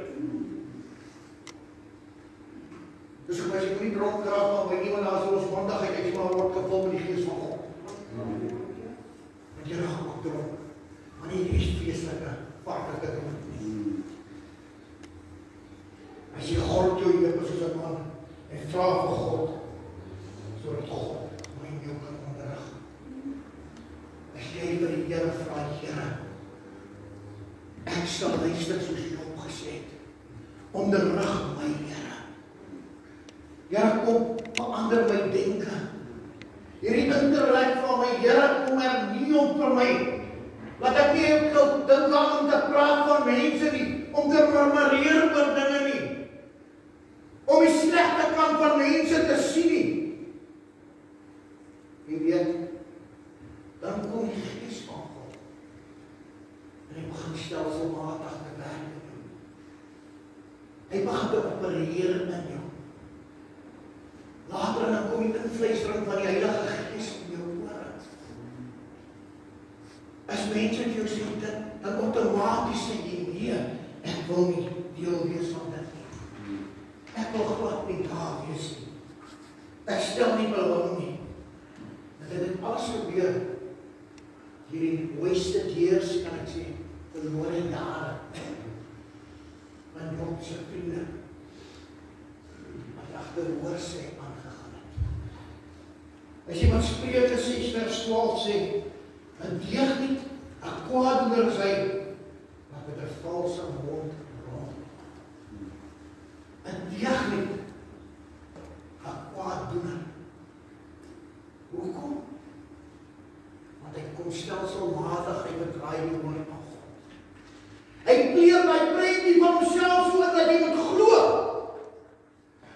Dus as ek nie dronk raak van by iemand as ons mondigheid, ek maar word gevul met die gees van God. Want jy raak ook dronk. Maar nie die feestelike, vaartelike dronk nie. As jy God jou heupe soos 'n man en vra vir God, sodat God my en jou kan onderrig. As jy vir die Here vra, Here, ek sal luister soos jy opgesê het. Onderrig my, Here. Here, kom verander my denke. Hierdie intellek van my, Here, kom nie om vir my. Laat ek nie dink aan om te praat van mense nie, om te murmureer oor dinge nie. Om die slegte kant van mense te sien nie. Jy weet, dan kom die gees van God. En hy begin stelselmatig te werk in jou. Hy begin te opereer in jou. Later dan kom die invluistering van die Heilige Gees in jou ore. As mense vir jou sê dit, dan outomaties sê jy nee, ek wil nie deel wees van dit nie. Ek wil glad nie daar wees nie. Ek stel nie belang nie. Dat dit alles gebeur, hierdie mooiste years, kan ek sê, verlore jare. Want Job se vriende, wat agter oorsee aangegaan het. As jy wat Spreuke 6 vers 12 sê, 'n deugniet, 'n kwaaddoener is hy, wat met 'n valse mond rond. 'n deugniet, 'n kwaaddoener. Hoekom? hom stelselmatig hy bedraai die woord van God. Hy kleer my prentjie van homself so dat hy moet glo.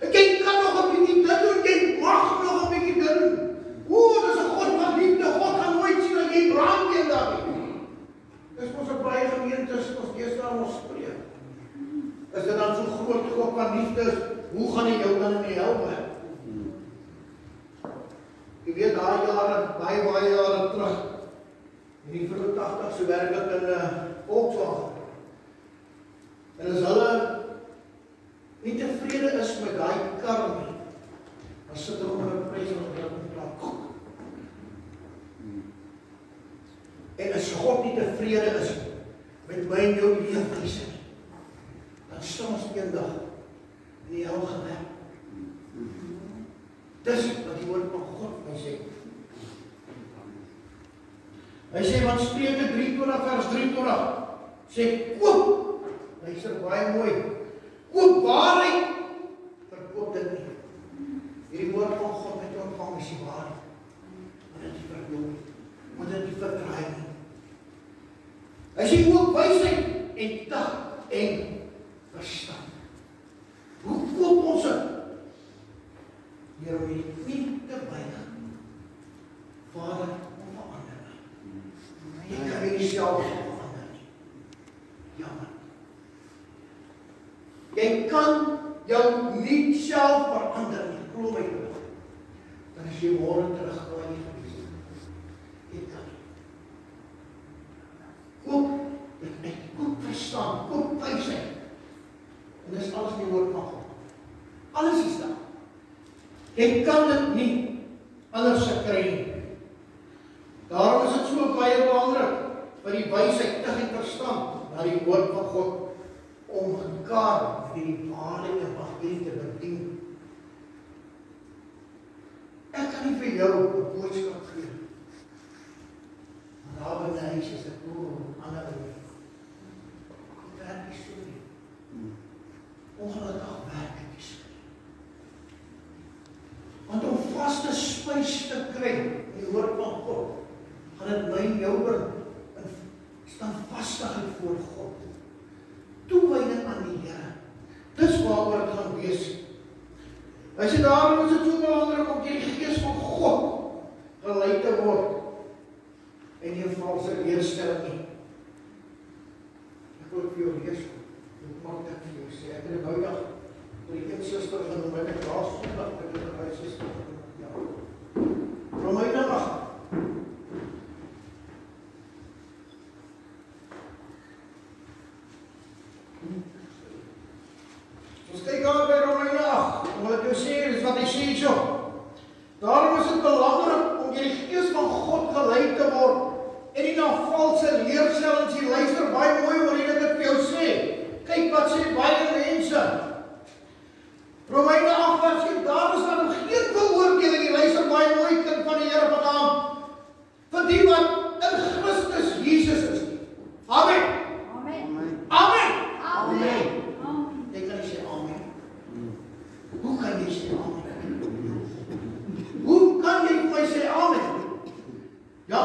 Jy kan nog 'n bietjie dit doen, jy mag nog 'n bietjie dit doen. Dis 'n God van liefde, God gaan nooit sien dat jy brand teen daarmee. Dis mos 'n baie gemeentes, ons deesdae ons spreek. As dit dan so groot God van liefde is, hoe gaan hy jou dan in die hel bring? Jy weet, daai jare, baie jare terug, in die vroeg 80's, so werk ek in Volkswagen. En as hulle nie tevrede is met daai kar nie, dan sit hulle onder 'n prys wat hulle moet plak. En as God nie tevrede is met my en jou leefwyse nie, dan staan ons eendag in die hel gewerk. Dis wat die woord van God my sê. Hy sê, wat Spreuke 23 vers 23, sê, koop, luister baie mooi, koop waarheid, verkoop dit nie. Hierdie woord van God met jou ontvang is die waarheid, maar dit nie verkoop, maar dit nie verdraai nie. Hy sê ook wysheid en tug en verstand. Hoe koop ons dit? Deur om nie te buig. Vader, verander my. Jy kan nie self verander nie. Jammer. Jy kan jou nie self verander nie. Glo my toe. Dan is jy môre terug waar jy gewees het. Jy kan nie. Koop dit uit. Koop verstaan. Koop wysheid. En dis alles die woord van God. Alles is daar. Jy kan dit nie anders kry nie. Daarom is dit so baie belangrik vir die wysheid, tug en verstand na die woord van God om mekaar vir die ware evangelie te bedien. Ek kan nie vir jou 'n boodskap gee. Maar daar binne huis is dit ander oor. Dit werk nie so nie. Ongelukkig werk dit nie so. Want om vaste spys te kry, die woord van God, gaan dit my en jou bring in standvastigheid voor God. Toewyding aan die Here. Dis waaroor dit gaan wees. Hy sê daarom is dit so belangrik om deur die Gees van God gelei te word en nie 'n valse leerstelling nie. Ek wil vir jou lees. Ek maak dit vir jou sê. Ek het 'n noudag vir die een suster genoem, ek laas Sondag met die suster. Ja. Romeine 8. Ons kyk aan by Romeine 8. Wat ek jou sê, is wat hy sê hierso. Daarom is dit belangrik om deur die Gees van God gelei te word en nie na valse leerstellings nie. Luister baie mooi wat ek vir jou sê. Kyk wat sê baie mense. Romeine 8 vers 1, daar is dan geen veroordeling nie. Luister baie mooi, kind van die Here vanaand. Vir die wat in Christus Jesus is. Amen. Amen. Amen. Amen. Jy kan nie sê amen. Hoe kan jy sê amen? Hoe kan jy vir my sê amen? Ja,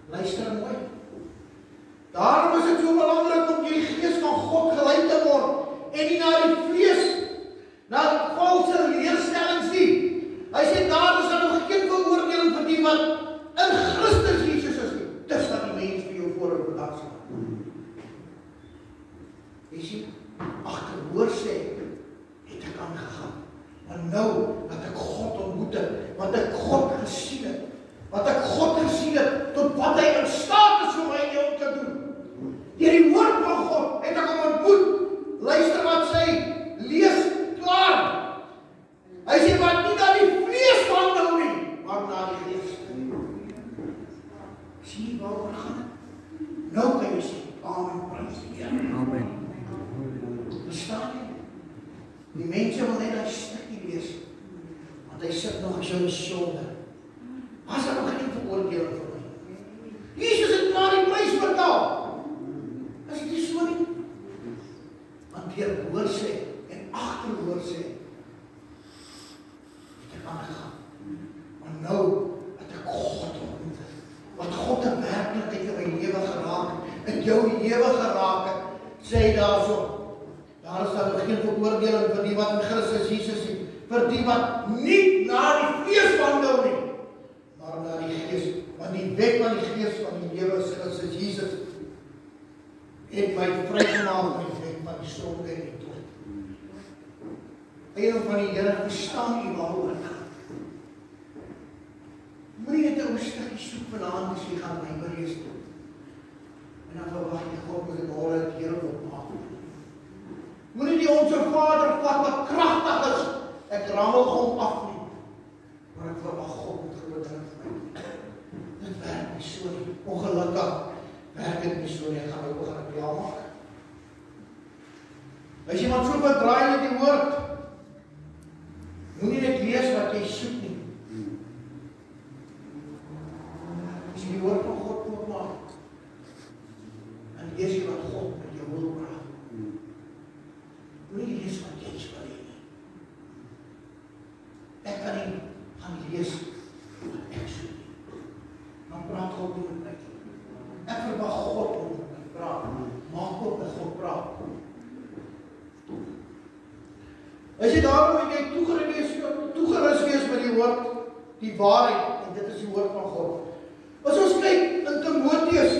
luister mooi. Daarom is dit so belangrik om deur die Gees van God gelei te word en nie na die vlees, na valse leerstellings nie. Hy sê daar is dan geen veroordeling vir die wat in Christus Jesus is nie. Dis wat die mens vir jou voor op dag sê. Jy sien, agterhoor sê, het ek aangegaan. Maar nou, dat ek God ontmoet het, wat ek God gesien het, tot wat hy in staat is vir my en jou te doen. Deur die woord van God het ek hom ontmoet. Luister wat sê, lees klaar. Hy sê wat nie na die vlees wandel nie, maar na die Gees. Sien waaroor gaan dit? Nou kan jy sê, amen, prys die Here. Amen. Verstaan jy? Die mense wil net daai stukkie lees, want hy sit nog as jou sonde. Was daar nog geen veroordeling vir my? Jesus het klaar die prys betaal. As jy geraak het, in jou lewe geraak het, sê hy daarso, daar is dan geen veroordeling vir die wat in Christus Jesus is, vir die wat nie na die vlees wandel nie, maar na die gees, want die wet van die gees van die lewe is Christus Jesus, het my vrygemaak van die wet van die sonde en die dood. Een van die Here verstaan u waaroor dit gaan. Moenie net 'n stukkie soek vanaand as jy gaan Bybel lees toe. En dan verwag jy God moet dit môre die Here opmaak. Moenie die Onse Vader vat wat kragtig is. Ek rammel hom af nie. Maar ek verwag God moet groot ding vir my. Dit werk nie so nie. Ongelukkig werk dit nie so nie. Ek gaan nou begin op jou maak. As iemand so bedraai met die woord, moenie net lees wat jy soek nie. As jy die woord van God moet maak, en lees jy wat God met jou wil praat. Moenie lees wat jy wil hê nie. Ek kan nie gaan lees wat ek soek nie. Dan praat God nie met my. Ek verwag God moet met my praat. Maak God met God praat. As jy daarom het jy toegerus wees met die woord, die waarheid, en dit is die woord van God. As ons kyk in Timoteus,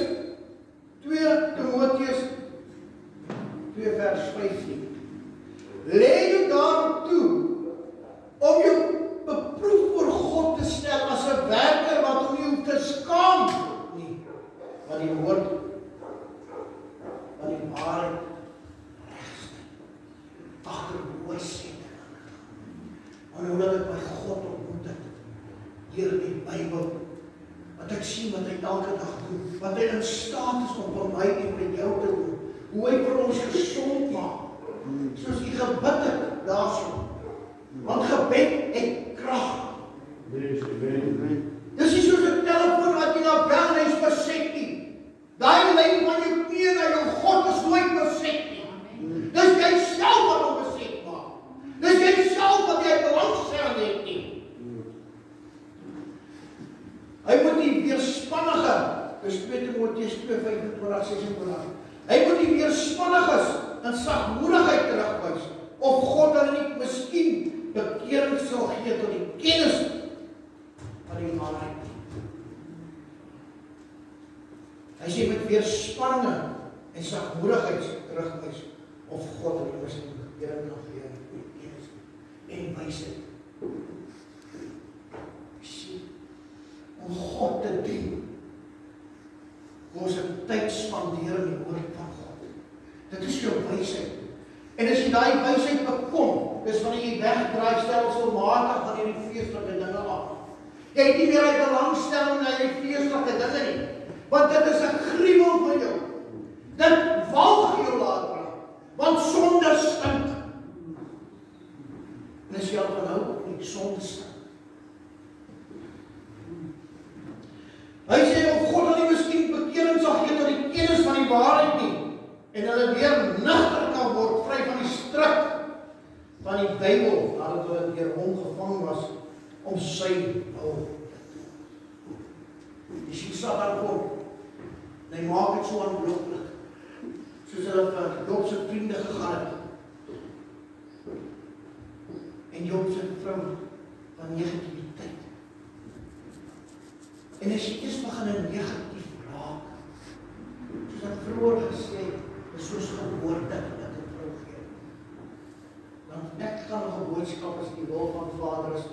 2 Timoteus 2 vers 15. Lê jou daarop toe, om jou beproef voor God te stel, as 'n werker wat om jou te skaam nie, maar die woord van die waarheid agter mooi sê. Maar hoe dat ek by God ontmoet het, hier in die Bybel, wat ek sien wat hy elke dag doen, wat hy in staat is om vir my en vir jou te doen, hoe hy vir ons gesond maak, soos die gebid het daarso, want gebed het krag. Dis nie soos 'n telefoon wat jy nou bel en hy is beset nie. Daai lyn van jou knie na jou God is nooit beset nie. Dis jy self wat hom beset maak. Dis jy self wat jy belangstelling het nie. Hy moet die weerspannige, dis 2 Timoteus 2:25-26, hy moet die weerspanniges in sagmoedigheid terugwys, of God hulle nie miskien bekering sal gee tot die kennis van die waarheid. Hy sê met weerspanning en sagmoedigheid terugwys, of God hulle miskien bekering sal gee tot die kennis en wysheid. Om God te dien, ons 'n tyd spandeer in die woord van God. Dit is jou wysheid. En as jy daai wysheid bekom, dis wanneer jy wegdraai stelselmatig van hierdie vleeslike dinge af. Jy het nie meer 'n belangstelling na die vleeslike dinge nie, want dit is 'n gruwel vir jou. Dit walg jou later, want sonde stink. En as jy al vanhou op nie, sonde stink. Hy sê of God hulle miskien bekering sal gee tot die kennis van die waarheid nie, en hulle weer nugter kan word, vry van die stryk van die Bybel, nadat hulle deur hom gevang was, om sy wil te doen. Die Satan kom, en hy maak het so aanlooplik, soos hulle vir Job se vriende gegaan het. En Job se vrou van negativiteit. En as jy eers begin in negatief raak, soos ek vroeër gesê, is soos geboorte wat 'n vrou gee. Dan ek kan nog 'n boodskap as die wil van Vader is,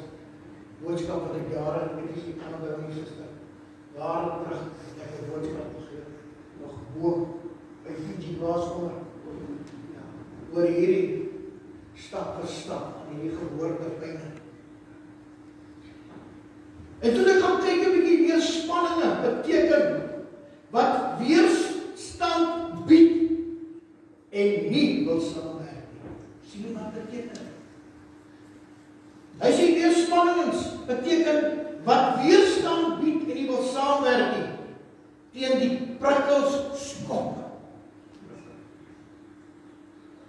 boodskap wat ek jare, weet jy kan by my suster, jare terug, ek 'n boodskap gegee, nog bo, by Fiji Glaasonder, oor hierdie stap vir stap, aan hierdie geboortepyne. En toe ek gaan kyk 'n bietjie weerspanninge beteken wat weerstand bied en nie wil saamwerk nie. Sien jy wat beteken? Hy sê weerspannings beteken wat weerstand bied en nie wil saamwerk nie teen die prikkels skok.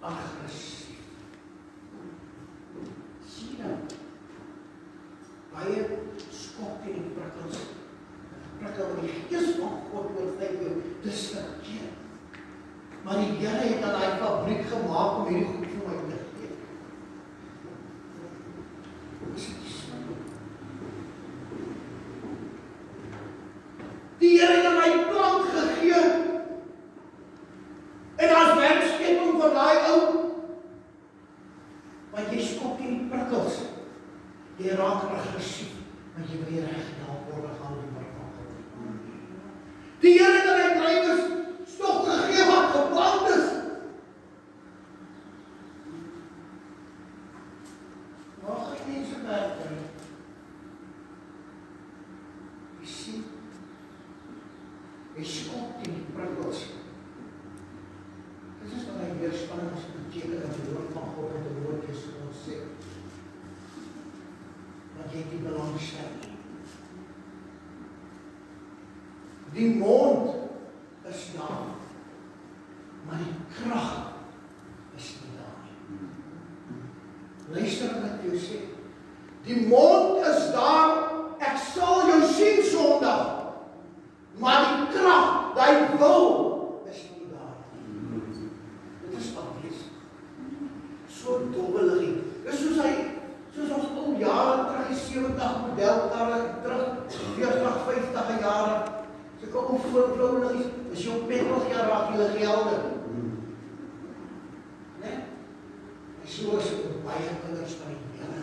Aggressief. Sien jy? Baie skok teen die prikkels regte, want die Gees van God oortuig jou, dis verkeerd. Maar die Here het aan daai fabriek gemaak om hierdie goed vir my te gee. Dis nie so. Die Here het aan my plant gegee, en as werkskeping van daai ou, maar jy skop nie die prikkels, jy raak aggressief, maar jy wil nie reg help word gaan die werk van God. Die Here het aan my drywers stok gegee wat geplant is. Waar gaan mense werk doen? Jy sien, jy skop die prikkels. Dit is wat hy weerspanning as beteken dat die woord van God in die woord is ons sê. Want jy die belangstelling. Die mond is daar, maar die krag is nie daar nie. Luister wat ek jou sê. Die mond is daar, ek sal jou sien Sondag, maar die krag, die wil, is nie daar nie. Dit is afwesig. So dobbelig. Dis soos ons al jare terug, die 70 modelkarre terug, 40, 50 jare, so kom op vrouwelig, as jy op petrol gaan raak, jy gelde. Nee? En so is het baie kinders van die Here,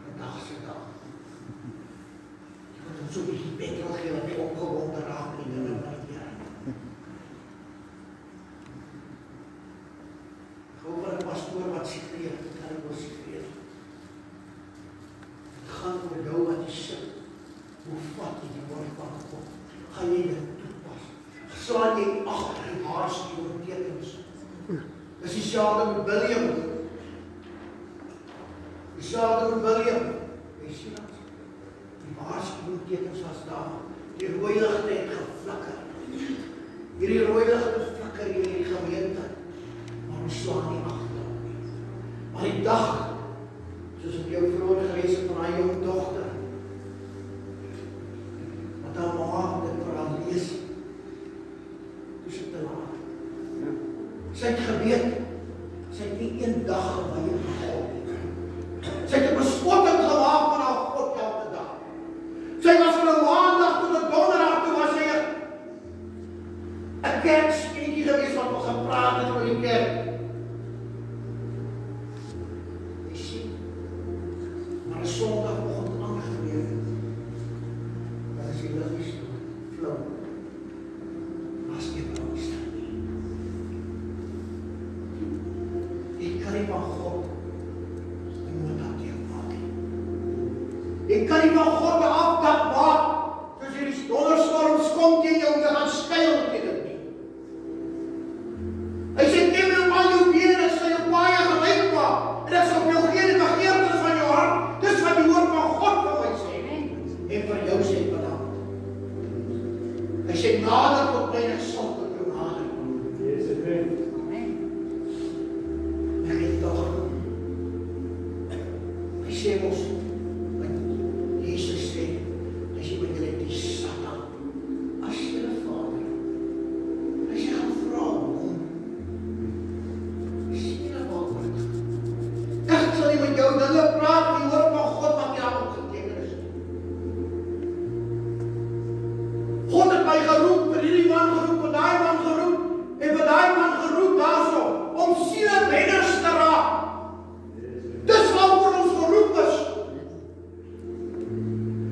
die dagse dag. Jy moet ons so die petrol gee, wat jy opgewond raak, die Here van die Here. Gewoon vir 'n pastoor wat sifreer, dit kan ek wel sifreer. Het gaan oor jou wat jy sit, hoe vat jy die woord van God? Gaan jy dit toepas? Slaan jy agter die waarskuwingstekens? Dis dieselfde met William. Dieselfde met William. Jy sien dat? Die waarskuwingstekens was daar. Die rooi ligte het geflikker. Hierdie rooi ligte flikker hier in die gemeente. Maar ons slaan nie agter op nie. Maar die dag, soos ek jou vroeër gelees het van haar jong dogter, wat haar ma dit vir haar lees, toe sy te laat. Sy het geweet, sy het nie een dag geweier van God nie. Sy het 'n bespotting gemaak van haar God elke dag. Sy was van 'n maandag tot 'n donderdag, toe was sy 'n kerkspeetjie gewees wat nog gepraat het oor die kerk. Jy sien, maar 'n Sondagoggend aangeweer het, dan is die lig nie so flou as jy belangstelling. Jy kan nie van God die moordakteer maak nie. Jy kan nie van God 'n afdak maak, soos hierdie donderstorms kom teen jou te gaan skuil teen dit nie. Hy sê, neem jou al jou been, ek sal jou paaie gelyk maak, en ek sal jou gee die begeertes van jou hart. Dis wat die woord van God vir my sê, en vir jou sê vanavond. Hy sê, nader tot my, en ek sal tot jou nader. Yes, amen. Ek het toch, hy sê ons, wat Jesus sê, hy sê, want jy het die Satan, as jy die Vader, hy sê, gaan vra hom, hy sê, jy die Vader, ek sal nie met jou dinge praat, die woord van God, wat jy daar opgeteken is. God het my geroep, vir hierdie man geroep, vir daai man geroep, en vir daai man geroep daarso, om siele renners te raak. Dis waarvoor ons geroep is.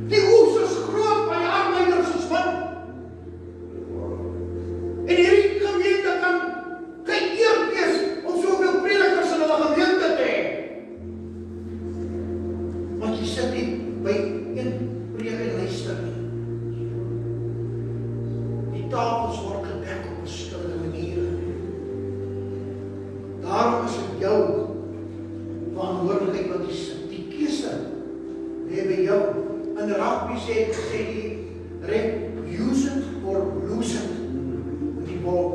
Die oes is groot, maar die arbeiders is min. En hierdie gemeente kan geëerd wees om soveel predikers in hulle gemeente te hê. Want jy sit nie by een preek en luister nie. Die tafels word gedek op verskillende maniere. Daarom is het jou verantwoordelikheid wat die keuse lê by jou. In rugby sê die ref, use it or lose it. Met die bal.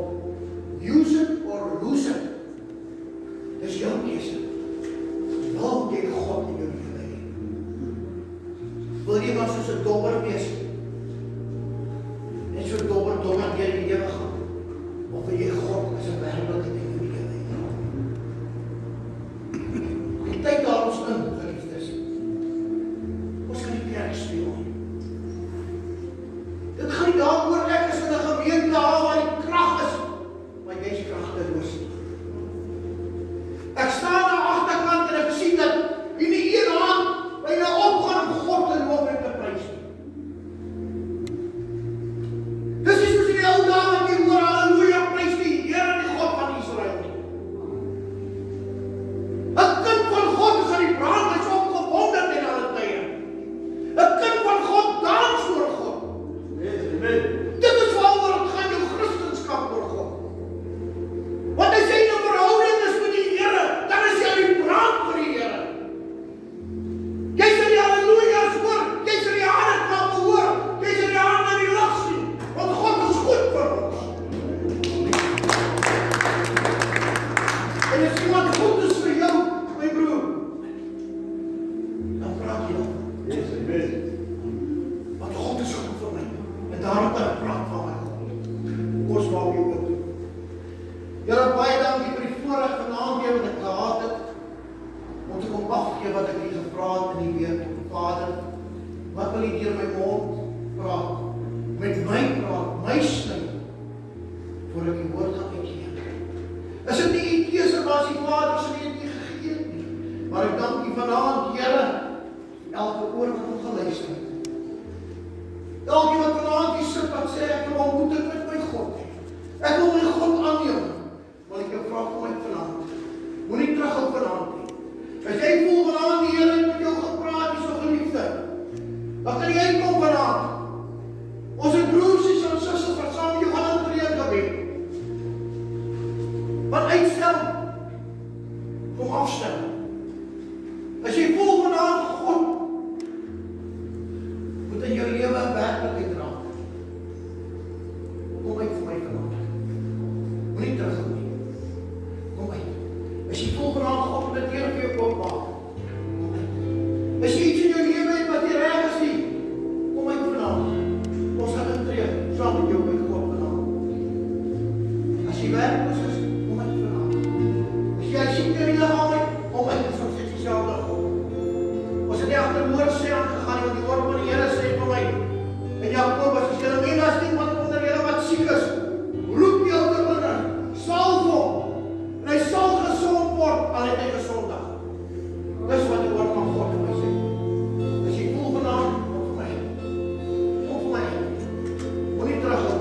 Use it or lose it. Dis jou keuse. Wil jy God in jou lewe hê? Wil jy maar soos 'n dobber wees? Dit is waaroor het gaan jou Christenskap oor God. Want as jy in 'n verhouding is met die Here, dan is jy die brand vir die Here. Jy sal die halleluja's hoor, jy sal die haarklappe hoor, jy sal die hande in die lug sien, want God is goed vir ons. En as iemand goed is vir jou, my broer, dan praat jy op. Want God is goed vir my. En daarom kan ek praat van my God. Kom ons maak jou oop. Here, baie dankie vir die voorreg vanaand weer wat ek gehad het, om te kom afgee wat ek hier gevra het in die week. Vader, wat wil jy deur my mond praat? Met my praat, my sny, voor ek die woord gaan uitgee. Is dit nie die keuse was die Vader se nie gegee nie, maar ek dank U vanaand, Here, elke oor wat hom geluister het. Elke wat vanaand hier sit wat sê ek wil ontmoet het met my God. Ek wil my God aanneem. Want ek jou vra vir my vanaand. Moenie terughou vanaand nie. As jy voel vanaand die Here het met jou gepraat, jy so geliefde, dan kan jy kom vanaand. Ons het broers en susters wat saam met jou gaan intree in gebed. Wat uitstel, kom afstel. As jy voel vanaand God moet in jou lewe werklikheid raak. Kom uit vir my vanaand. Moenie terughou nie. Kom uit. As jy voel vanaand God met die Here vir jou oopmaak. Kom uit. As jy iets in jou lewe het wat nie reg is nie, kom uit vanaand. Ons gaan intree saam met jou by God vanaand. As jy werkloos is, kom uit vanaand. As jy siek in die liggaam het, kom uit en soos dit dieselfde God. Ons het nie agtermoor sê aangegaan, want die woord van die Here sê vir my, en Jakobus, as julle meen as iemand onder julle wat siek is, roep jou te binne, salf hom, en hy sal gesond word, al het hy gesondig. Dis wat die woord van God vir my sê. As jy voel vanaand, kom vir my. Kom vir my. Moenie terughou.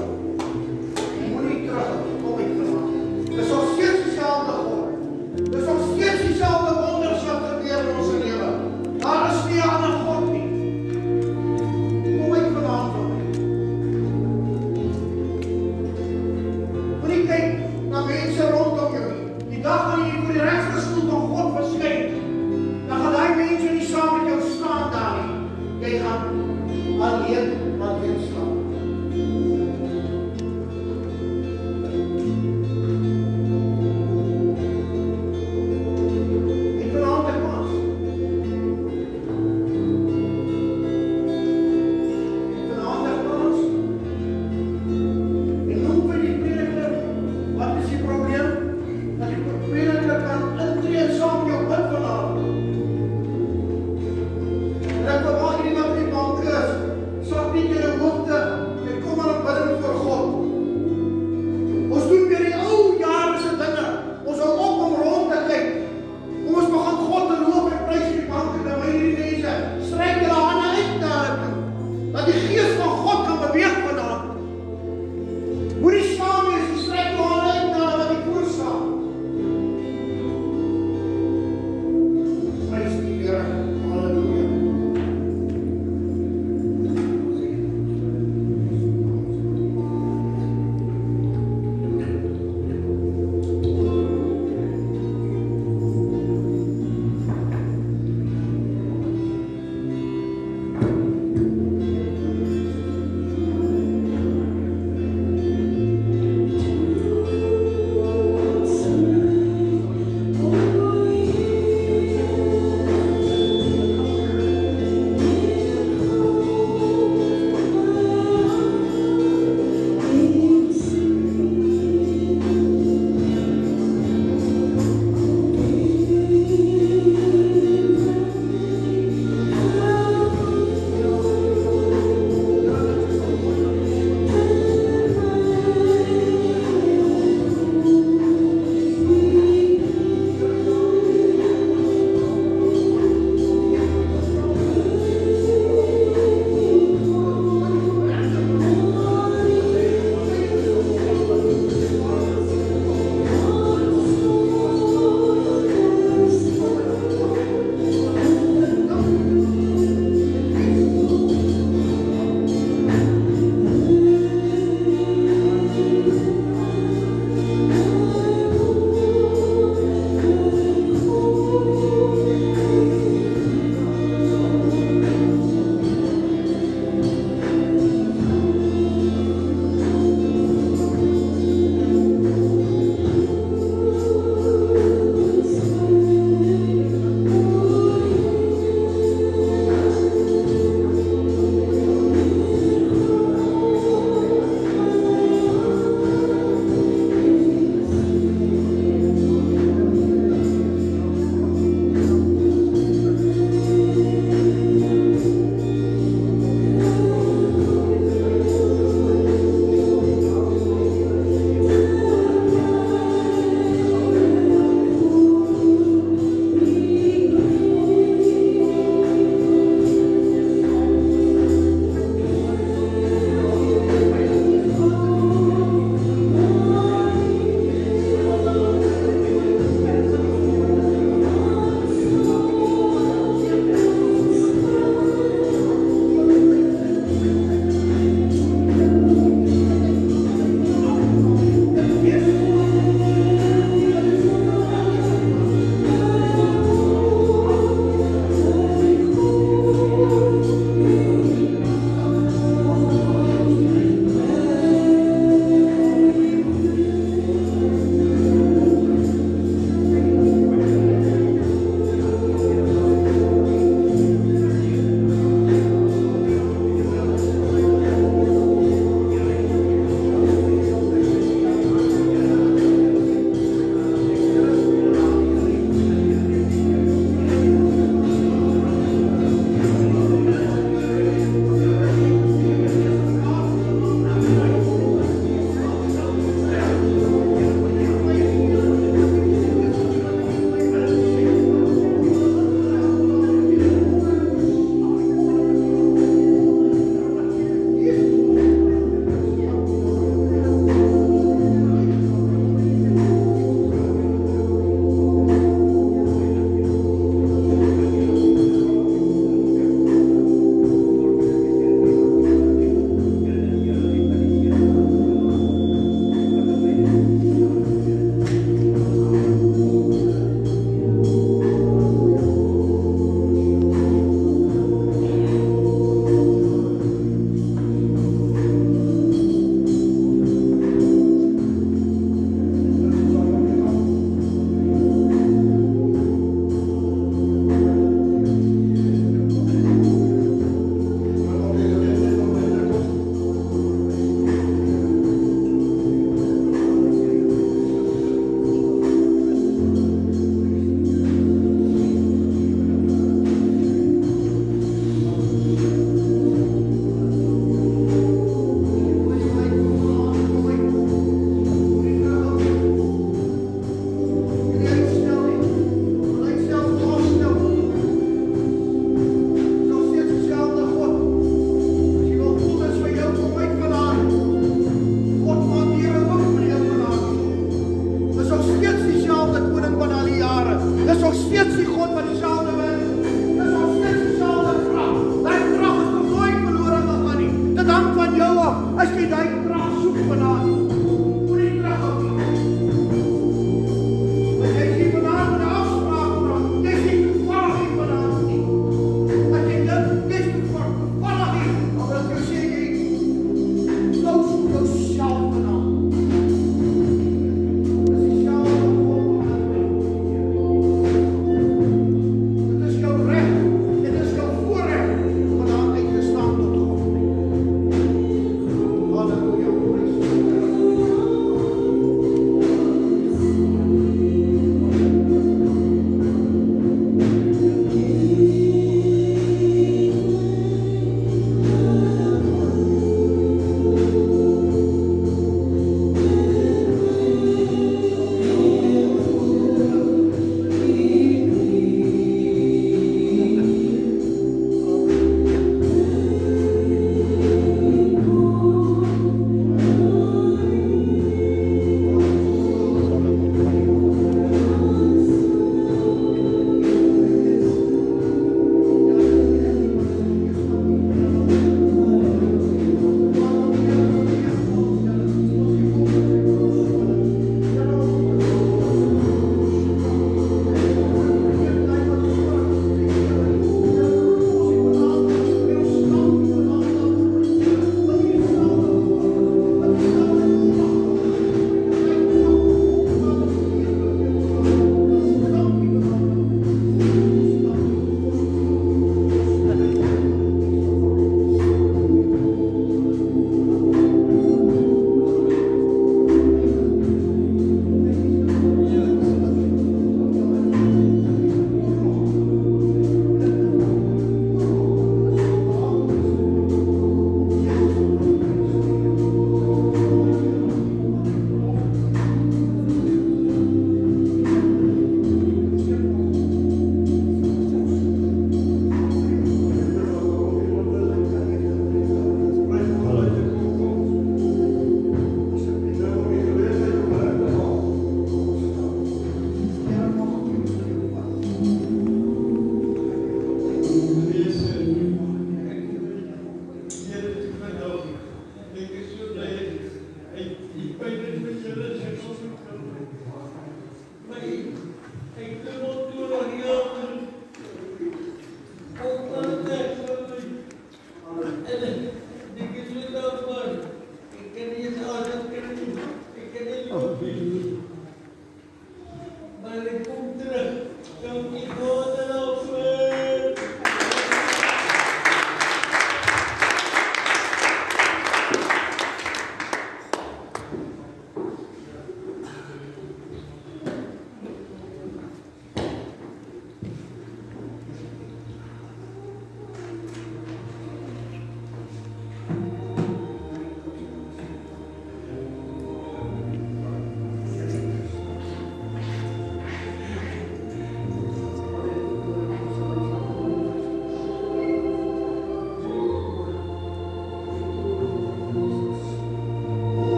Moenie terughou. Kom uit vanaand.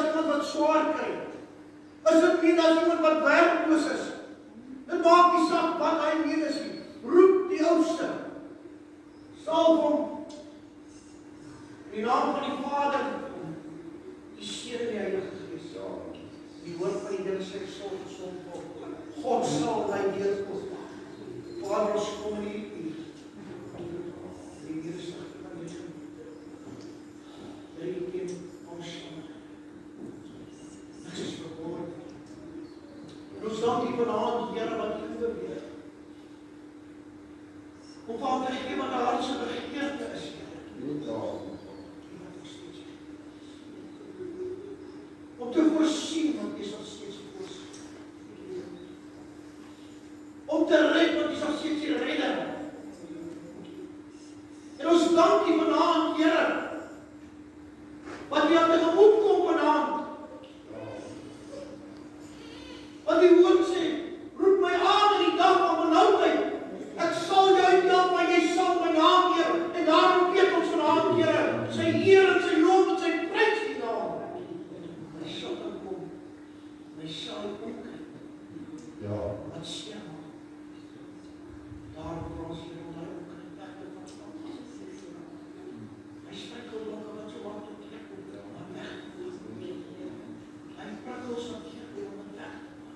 as iemand wat swaar kry? Is dit nie as iemand wat werkloos is? Dit maak nie saak wat hy meen is nie. Roep die ouste. Salf hom. In die naam van die Vader, die Seun en die Heilige Gees. Die woord van die Here sê sal gesond word. God sal my deurkom. Vader, ons kom in U. Die Here sê van die Here. Jy ken ons sonde. Dit is verhoor. Ons dank U vanaand, Here, wat U beweeg. Om van te gee wat daar se begeerte is, Here. Om te voorsien, want U sal steeds voorsien. Om te red, want U sal steeds die redder. En ons dank U vanaand, Here, wat U aan tegemoet kom vanaand. Want die woord sê, roep my aan in die dag van benoudheid. Ek sal jou help, maar jy sal my naam eer. En daarom weet ons vanaand, Here, sy eer en sy lof en sy prys die naam. My sal dan kom, my sal omkyk. Ja. Wat seer maak. Daarom vir ons hier om daar omkyk, weg te van. Hy struikelblokke wat so hard op trek om weg te van. Hy prikkels wat hier om weg te van.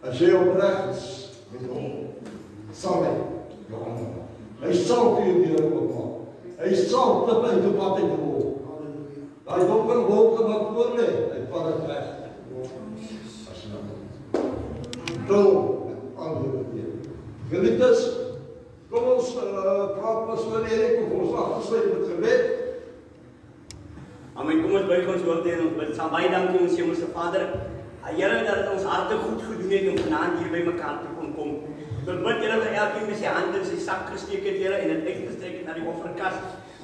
As jy opreg is met hom, sal hy jou aanneem. Hy sal vir jou deur oopmaak. Hy sal klip uit op pad uit rol. Daai donker wolke wat voor lê, hy vat dit weg. As jy nou dol geliefdes, kom ons praat pastoor Erik of ons afgesluit met gebed. Amen, kom ons buig ons hoofde en ons bid. Saam baie dankie ons Hemelse Vader. Here, dat ons harte goed gedoen het om vanaand hier by mekaar te kom. Ek bid Here dat elkeen met sy hand in sy sak gesteek het, Here, en dit uitgestrek het na die offerkas.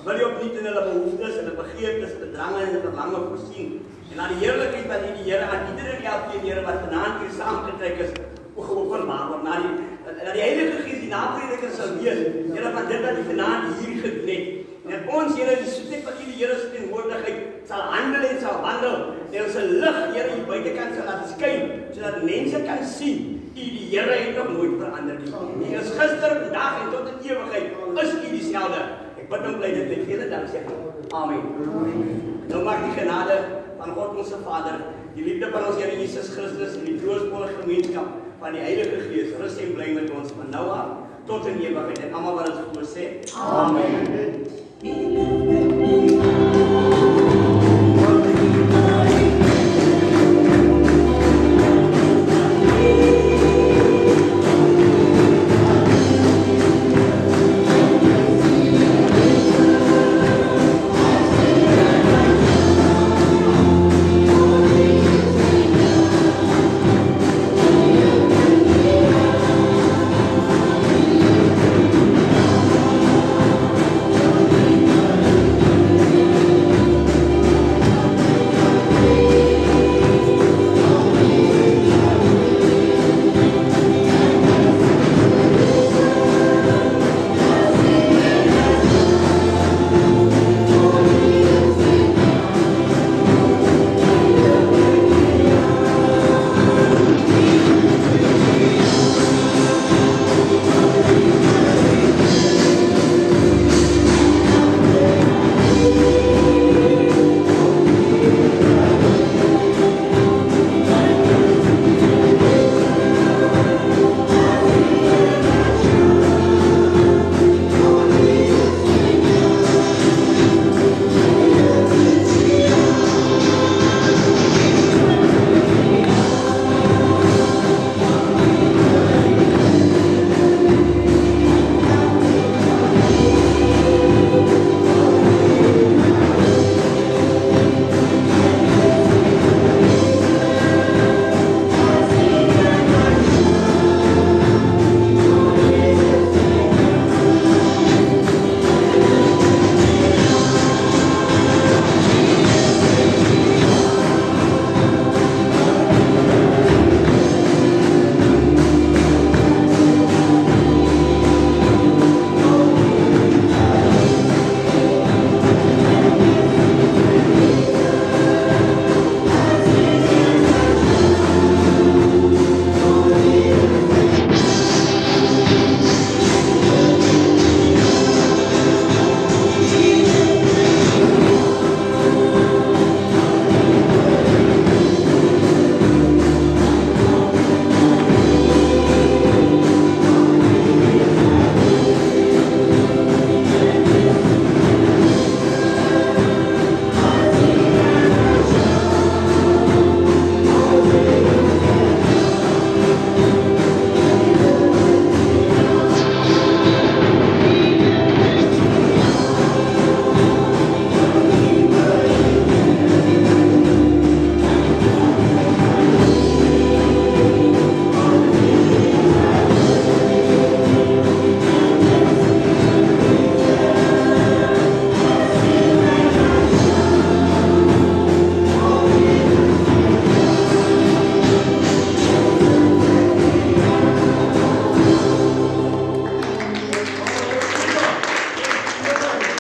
Wil jy opnuut in hulle behoeftes, hulle begeertes, hulle drange en hulle verlange voorsien. En aan die heerlikheid wat die Here aan iedere elkeen Here wat vanaand hier saamgetrek is, geopenbaar word. Na die Heilige Gees die naprediker sal wees, Here van dit wat die vanaand hier gedoen het. En ons Here, die soet van die Here se teenwoordigheid sal handel en sal wandel. En ons se lig, Here, hier buitekant sal laat skyn, sodat mense kan sien. Die Here het nog nooit verander nie. Hy is gister, vandag en tot in ewigheid. Is U dieselfde. Ek bid en bly dit met vele dankseging. Amen. Nou mag die genade van God ons Vader, die liefde van ons Here Jesus Christus en die troostvolle gemeenskap van die Heilige Gees rus en bly met ons van nou af tot in ewigheid. En almal wat dit glo sê. Amen.